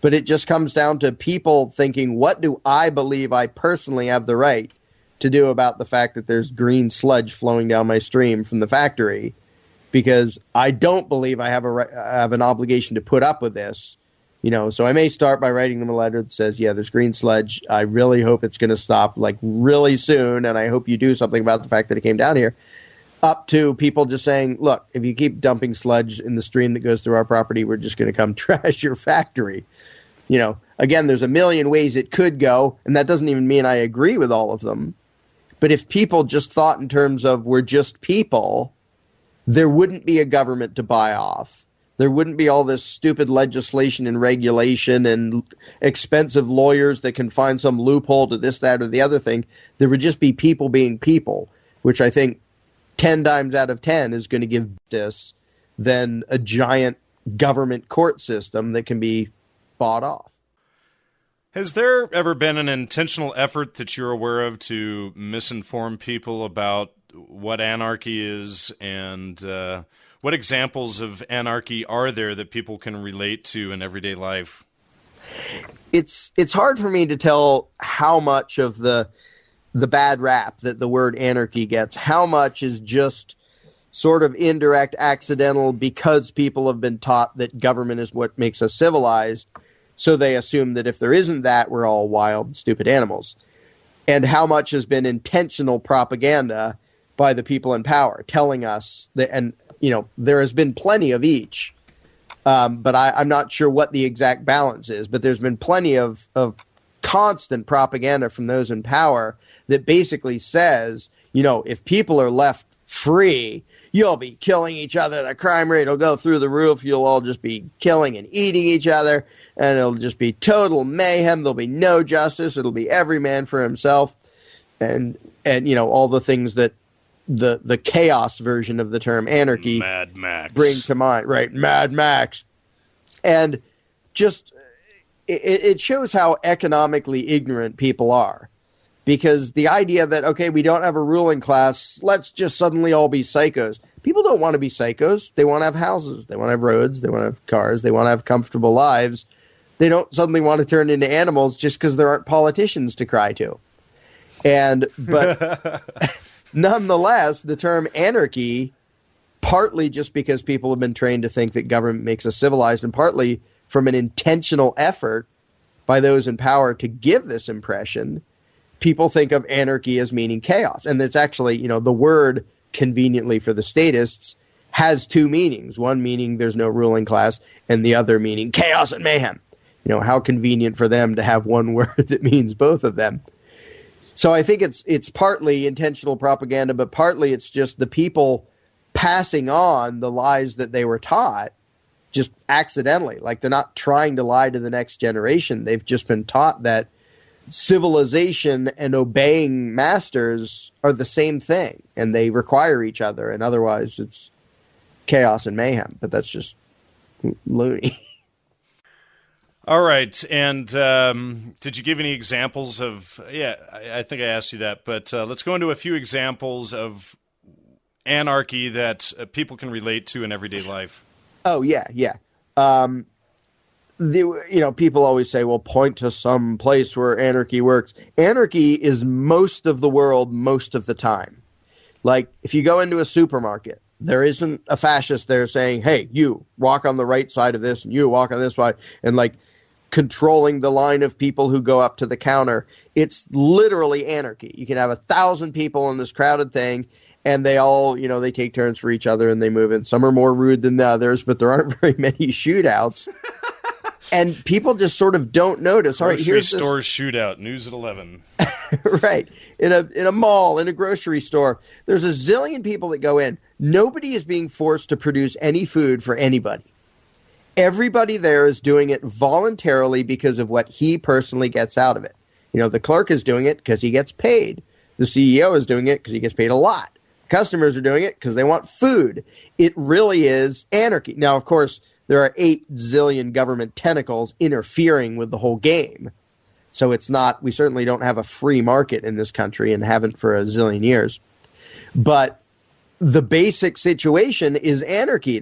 But it just comes down to people thinking, what do I believe I personally have the right to do about the fact that there's green sludge flowing down my stream from the factory? Because I don't believe I have an obligation to put up with this. So I may start by writing them a letter that says, yeah, there's green sludge. I really hope it's going to stop really soon. And I hope you do something about the fact that it came down here. Up to people just saying, look, if you keep dumping sludge in the stream that goes through our property, we're just going to come trash your factory. Again, there's a million ways it could go. And that doesn't even mean I agree with all of them. But if people just thought in terms of we're just people, there wouldn't be a government to buy off. There wouldn't be all this stupid legislation and regulation and expensive lawyers that can find some loophole to this, that, or the other thing. There would just be people being people, which I think 10 times out of 10 is going to give this than a giant government court system that can be bought off. Has there ever been an intentional effort that you're aware of to misinform people about what anarchy is and what examples of anarchy are there that people can relate to in everyday life? It's hard for me to tell how much of the bad rap that the word anarchy gets, how much is just sort of indirect, accidental, because people have been taught that government is what makes us civilized, so they assume that if there isn't that, we're all wild, stupid animals. And how much has been intentional propaganda by the people in power, telling us that, and there has been plenty of each, but I'm not sure what the exact balance is, but there's been plenty of constant propaganda from those in power that basically says, if people are left free, you'll be killing each other. The crime rate will go through the roof. You'll all just be killing and eating each other, and it'll just be total mayhem. There'll be no justice. It'll be every man for himself, and all the things that the chaos version of the term anarchy Mad Max bring to mind, right? Mad Max. And just it shows how economically ignorant people are, because the idea that, okay, we don't have a ruling class, let's just suddenly all be psychos. People don't want to be psychos. They want to have houses. They want to have roads. They want to have cars. They want to have comfortable lives. They don't suddenly want to turn into animals just because there aren't politicians to cry to. But nonetheless, the term anarchy, partly just because people have been trained to think that government makes us civilized, and partly from an intentional effort by those in power to give this impression, people think of anarchy as meaning chaos. And it's actually, the word, conveniently for the statists, has two meanings. One meaning there's no ruling class, and the other meaning chaos and mayhem. How convenient for them to have one word that means both of them. So I think it's partly intentional propaganda, but partly it's just the people passing on the lies that they were taught just accidentally. Like, they're not trying to lie to the next generation. They've just been taught that civilization and obeying masters are the same thing, and they require each other, and otherwise it's chaos and mayhem. But that's just loony. All right, and did you give any examples of, I think I asked you that, but let's go into a few examples of anarchy that people can relate to in everyday life. Oh, yeah. People always say, well, point to some place where anarchy works. Anarchy is most of the world most of the time. Like, if you go into a supermarket, there isn't a fascist there saying, hey, you walk on the right side of this and you walk on this side, and controlling the line of people who go up to the counter. It's literally anarchy. You can have 1,000 people in this crowded thing, and they all, they take turns for each other and they move in. Some are more rude than the others, but there aren't very many shootouts. And people just sort of don't notice. All right, here's this store shootout, news at 11. Right. In a mall, in a grocery store, there's a zillion people that go in. Nobody is being forced to produce any food for anybody. Everybody there is doing it voluntarily because of what he personally gets out of it. The clerk is doing it because he gets paid. The CEO is doing it because he gets paid a lot. Customers are doing it because they want food. It really is anarchy. Now, of course, there are 8 zillion government tentacles interfering with the whole game. So we certainly don't have a free market in this country and haven't for a zillion years. But the basic situation is anarchy.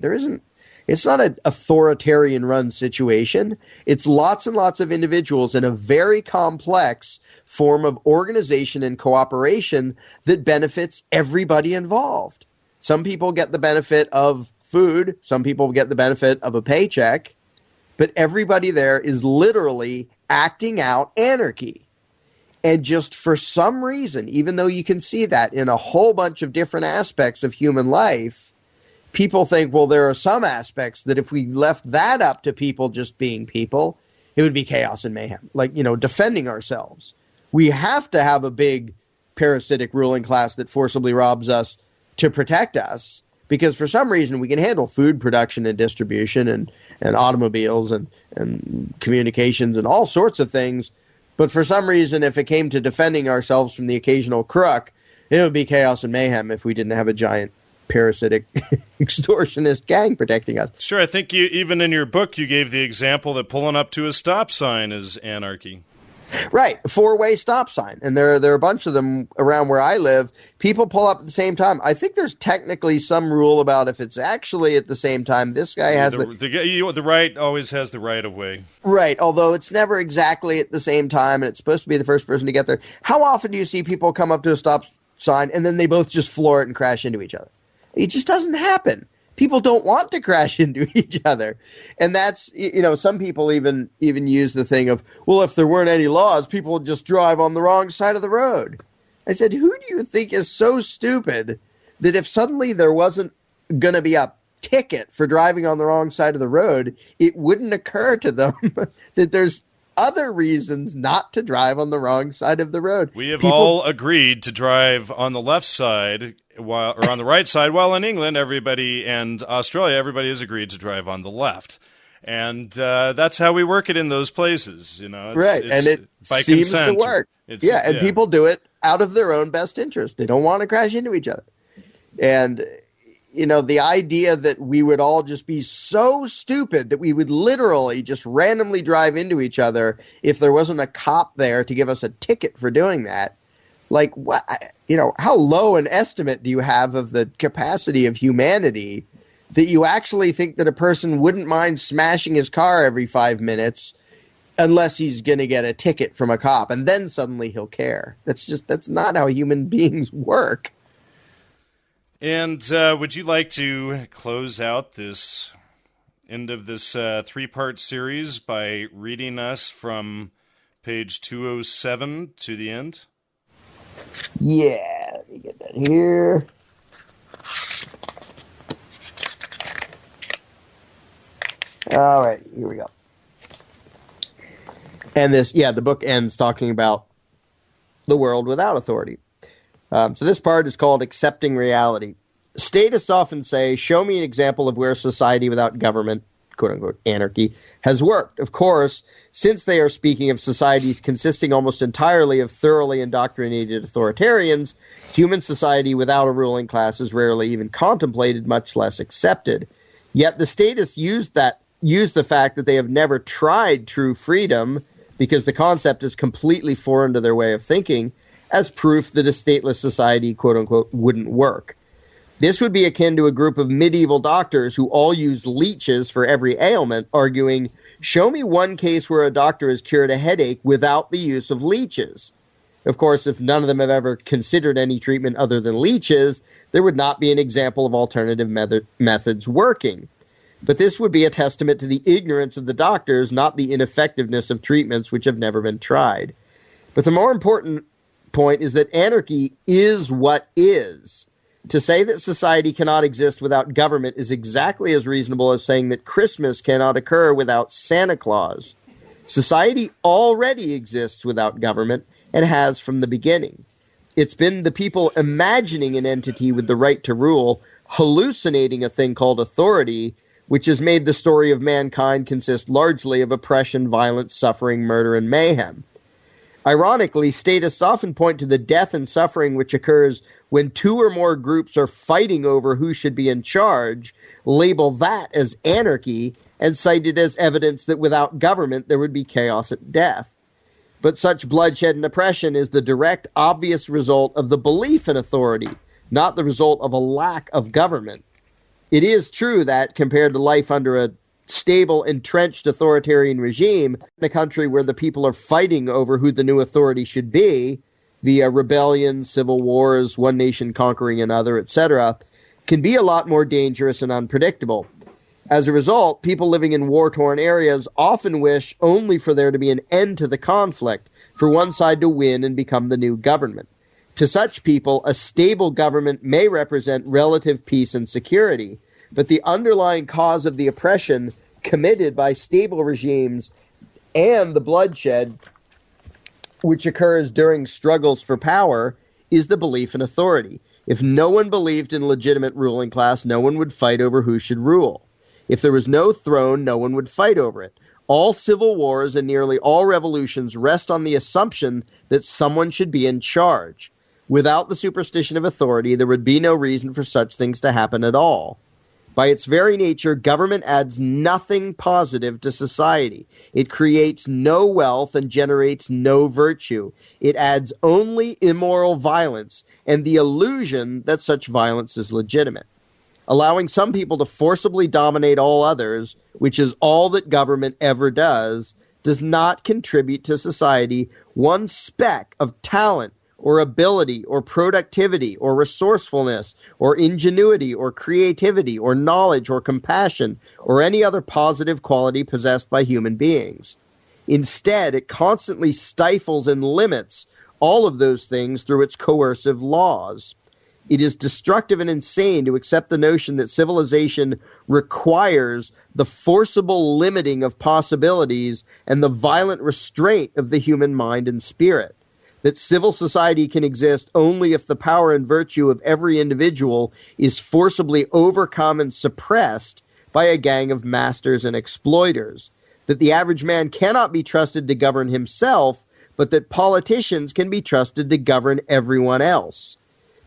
It's not an authoritarian run situation. It's lots and lots of individuals in a very complex form of organization and cooperation that benefits everybody involved. Some people get the benefit of food. Some people get the benefit of a paycheck. But everybody there is literally acting out anarchy. And just for some reason, even though you can see that in a whole bunch of different aspects of human life, people think, well, there are some aspects that if we left that up to people just being people, it would be chaos and mayhem. Like, defending ourselves. We have to have a big parasitic ruling class that forcibly robs us to protect us, because for some reason we can handle food production and distribution and automobiles and communications and all sorts of things. But for some reason, if it came to defending ourselves from the occasional crook, it would be chaos and mayhem if we didn't have a giant parasitic extortionist gang protecting us. Sure, I think even in your book you gave the example that pulling up to a stop sign is anarchy. Right, 4-way stop sign. And there are a bunch of them around where I live. People pull up at the same time. I think there's technically some rule about if it's actually at the same time, this guy has the right always has the right of way. Right, although it's never exactly at the same time, and it's supposed to be the first person to get there. How often do you see people come up to a stop sign and then they both just floor it and crash into each other? It just doesn't happen. People don't want to crash into each other. And that's, some people even use the thing of, well, if there weren't any laws, people would just drive on the wrong side of the road. I said, who do you think is so stupid that if suddenly there wasn't going to be a ticket for driving on the wrong side of the road, it wouldn't occur to them that there's other reasons not to drive on the wrong side of the road? We have all agreed to drive on the left side or on the right side, while in England, and Australia, everybody has agreed to drive on the left. And that's how we work it in those places, Right, and it by seems consent. to work. People do it out of their own best interest. They don't want to crash into each other. And, the idea that we would all just be so stupid that we would literally just randomly drive into each other if there wasn't a cop there to give us a ticket for doing that. Like, what? How low an estimate do you have of the capacity of humanity that you actually think that a person wouldn't mind smashing his car every 5 minutes unless he's going to get a ticket from a cop, and then suddenly he'll care? That's not how human beings work. And would you like to close out this end of this 3-part series by reading us from page 207 to the end? Yeah, let me get that here. All right, here we go. And the book ends talking about the world without authority. So this part is called Accepting Reality. Statists often say, show me an example of where society without government, quote-unquote, anarchy, has worked. Of course, since they are speaking of societies consisting almost entirely of thoroughly indoctrinated authoritarians, human society without a ruling class is rarely even contemplated, much less accepted. Yet the statists use the fact that they have never tried true freedom, because the concept is completely foreign to their way of thinking, as proof that a stateless society, quote-unquote, wouldn't work. This would be akin to a group of medieval doctors who all use leeches for every ailment, arguing, show me one case where a doctor has cured a headache without the use of leeches. Of course, if none of them have ever considered any treatment other than leeches, there would not be an example of alternative methods working. But this would be a testament to the ignorance of the doctors, not the ineffectiveness of treatments which have never been tried. But the more important point is that anarchy is what is. To say that society cannot exist without government is exactly as reasonable as saying that Christmas cannot occur without Santa Claus. Society already exists without government and has from the beginning. It's been the people imagining an entity with the right to rule, hallucinating a thing called authority, which has made the story of mankind consist largely of oppression, violence, suffering, murder, and mayhem. Ironically, statists often point to the death and suffering which occurs when two or more groups are fighting over who should be in charge, label that as anarchy, and cite it as evidence that without government there would be chaos and death. But such bloodshed and oppression is the direct, obvious result of the belief in authority, not the result of a lack of government. It is true that, compared to life under a stable, entrenched authoritarian regime, in a country where the people are fighting over who the new authority should be, via rebellions, civil wars, one nation conquering another, etc., can be a lot more dangerous and unpredictable. As a result, people living in war-torn areas often wish only for there to be an end to the conflict, for one side to win and become the new government. To such people, a stable government may represent relative peace and security, but the underlying cause of the oppression committed by stable regimes and the bloodshed which occurs during struggles for power is the belief in authority. If no one believed in legitimate ruling class, no one would fight over who should rule. If there was no throne, no one would fight over it. All civil wars and nearly all revolutions rest on the assumption that someone should be in charge. Without the superstition of authority, there would be no reason for such things to happen at all. By its very nature, government adds nothing positive to society. It creates no wealth and generates no virtue. It adds only immoral violence and the illusion that such violence is legitimate. Allowing some people to forcibly dominate all others, which is all that government ever does not contribute to society one speck of talent or ability or productivity or resourcefulness or ingenuity or creativity or knowledge or compassion or any other positive quality possessed by human beings. Instead, it constantly stifles and limits all of those things through its coercive laws. It is destructive and insane to accept the notion that civilization requires the forcible limiting of possibilities and the violent restraint of the human mind and spirit. That civil society can exist only if the power and virtue of every individual is forcibly overcome and suppressed by a gang of masters and exploiters. That the average man cannot be trusted to govern himself, but that politicians can be trusted to govern everyone else.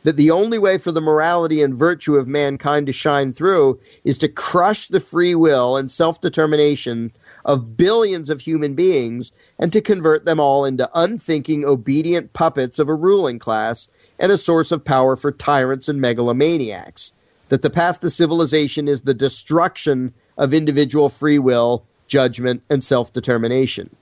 That the only way for the morality and virtue of mankind to shine through is to crush the free will and self-determination of billions of human beings and to convert them all into unthinking, obedient puppets of a ruling class and a source of power for tyrants and megalomaniacs. That the path to civilization is the destruction of individual free will, judgment, and self-determination.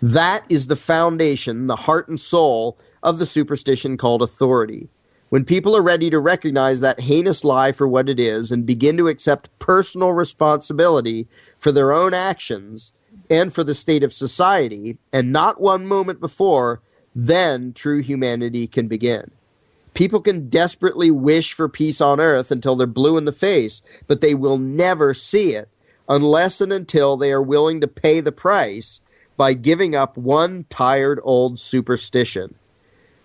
That is the foundation, the heart and soul of the superstition called authority. When people are ready to recognize that heinous lie for what it is and begin to accept personal responsibility for their own actions and for the state of society, and not one moment before, then true humanity can begin. People can desperately wish for peace on earth until they're blue in the face, but they will never see it unless and until they are willing to pay the price by giving up one tired old superstition.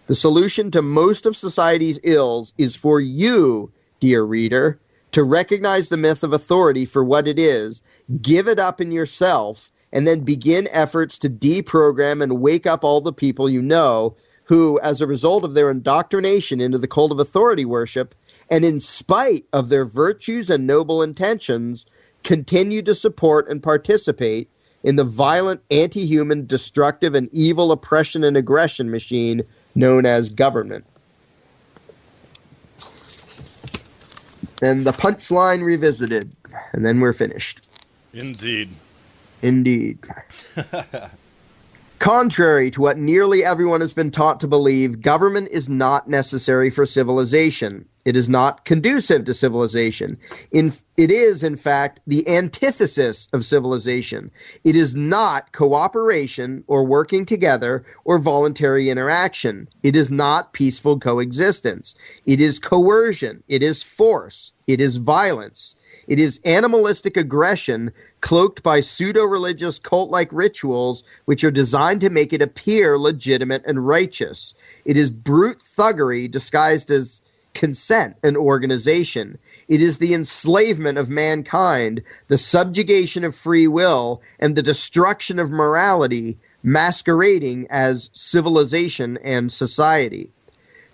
The solution to most of society's ills is for you, dear reader, to recognize the myth of authority for what it is, give it up in yourself, and then begin efforts to deprogram and wake up all the people you know who, as a result of their indoctrination into the cult of authority worship, and in spite of their virtues and noble intentions, continue to support and participate in the violent, anti-human, destructive, and evil oppression and aggression machine known as government. And the punchline revisited, and then we're finished. Indeed. Contrary to what nearly everyone has been taught to believe, government is not necessary for civilization. It is not conducive to civilization. It is, in fact, the antithesis of civilization. It is not cooperation or working together or voluntary interaction. It is not peaceful coexistence. It is coercion. It is force. It is violence. It is animalistic aggression cloaked by pseudo-religious cult-like rituals which are designed to make it appear legitimate and righteous. It is brute thuggery disguised as consent and organization. It is the enslavement of mankind, the subjugation of free will, and the destruction of morality masquerading as civilization and society.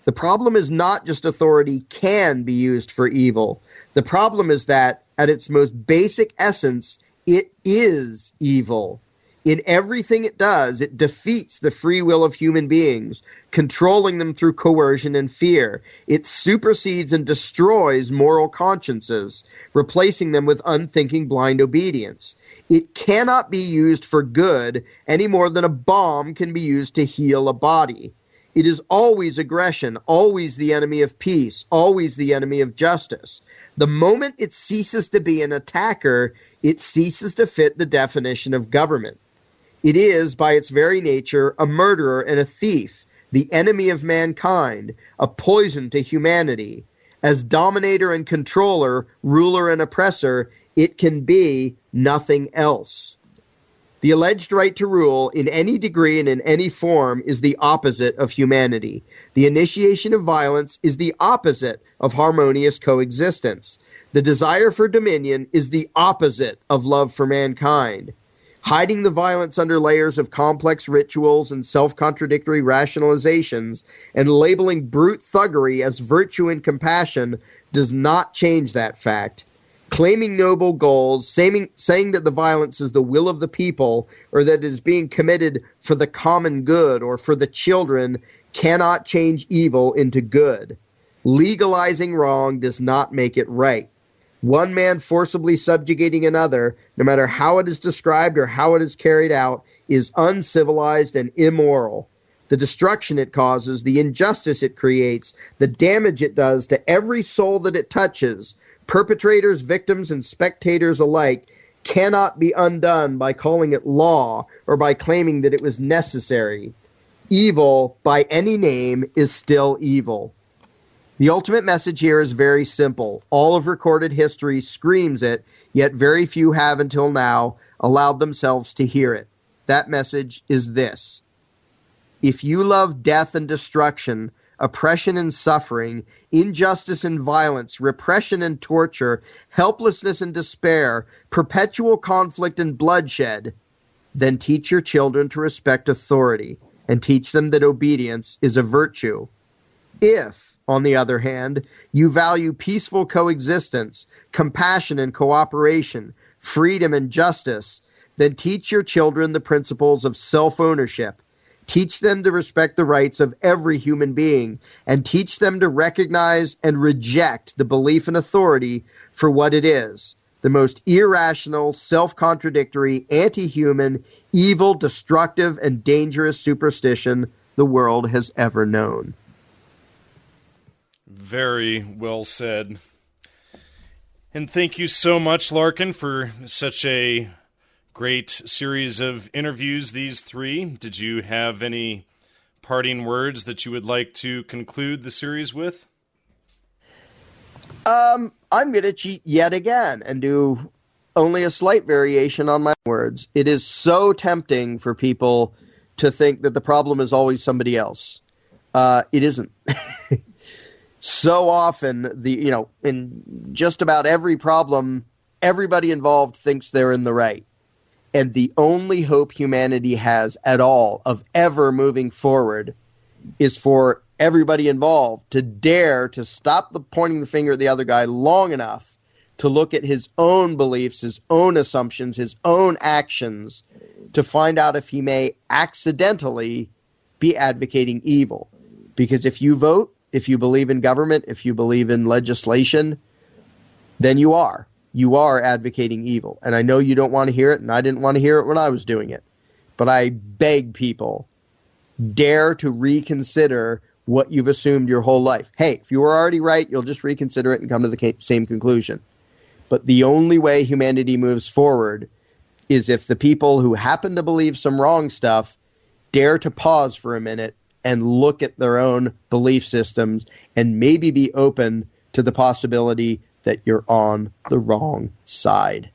The problem is not just authority can be used for evil. The problem is that, at its most basic essence, it is evil. In everything it does, it defeats the free will of human beings, controlling them through coercion and fear. It supersedes and destroys moral consciences, replacing them with unthinking blind obedience. It cannot be used for good any more than a bomb can be used to heal a body. It is always aggression, always the enemy of peace, always the enemy of justice. The moment it ceases to be an attacker, it ceases to fit the definition of government. It is, by its very nature, a murderer and a thief, the enemy of mankind, a poison to humanity. As dominator and controller, ruler and oppressor, it can be nothing else. The alleged right to rule, in any degree and in any form, is the opposite of humanity. The initiation of violence is the opposite of harmonious coexistence. The desire for dominion is the opposite of love for mankind. Hiding the violence under layers of complex rituals and self-contradictory rationalizations and labeling brute thuggery as virtue and compassion does not change that fact. Claiming noble goals, saying that the violence is the will of the people or that it is being committed for the common good or for the children cannot change evil into good. Legalizing wrong does not make it right. One man forcibly subjugating another, no matter how it is described or how it is carried out, is uncivilized and immoral. The destruction it causes, the injustice it creates, the damage it does to every soul that it touches, perpetrators, victims, and spectators alike, cannot be undone by calling it law or by claiming that it was necessary. Evil, by any name, is still evil. The ultimate message here is very simple. All of recorded history screams it, yet very few have until now allowed themselves to hear it. That message is this: if you love death and destruction, oppression and suffering, injustice and violence, repression and torture, helplessness and despair, perpetual conflict and bloodshed, then teach your children to respect authority and teach them that obedience is a virtue. If, on the other hand, you value peaceful coexistence, compassion and cooperation, freedom and justice, then teach your children the principles of self-ownership. Teach them to respect the rights of every human being, and teach them to recognize and reject the belief in authority for what it is: the most irrational, self-contradictory, anti-human, evil, destructive, and dangerous superstition the world has ever known. Very well said. And thank you so much, Larken, for such a great series of interviews, these three. Did you have any parting words that you would like to conclude the series with? I'm going to cheat yet again and do only a slight variation on my words. It is so tempting for people to think that the problem is always somebody else. It isn't. So often, in just about every problem, everybody involved thinks they're in the right. And the only hope humanity has at all of ever moving forward is for everybody involved to dare to stop pointing the finger at the other guy long enough to look at his own beliefs, his own assumptions, his own actions, to find out if he may accidentally be advocating evil. Because if you vote, if you believe in government, if you believe in legislation, then you are. You are advocating evil. And I know you don't want to hear it, and I didn't want to hear it when I was doing it. But I beg people, dare to reconsider what you've assumed your whole life. Hey, if you were already right, you'll just reconsider it and come to the same conclusion. But the only way humanity moves forward is if the people who happen to believe some wrong stuff dare to pause for a minute and look at their own belief systems and maybe be open to the possibility that you're on the wrong side.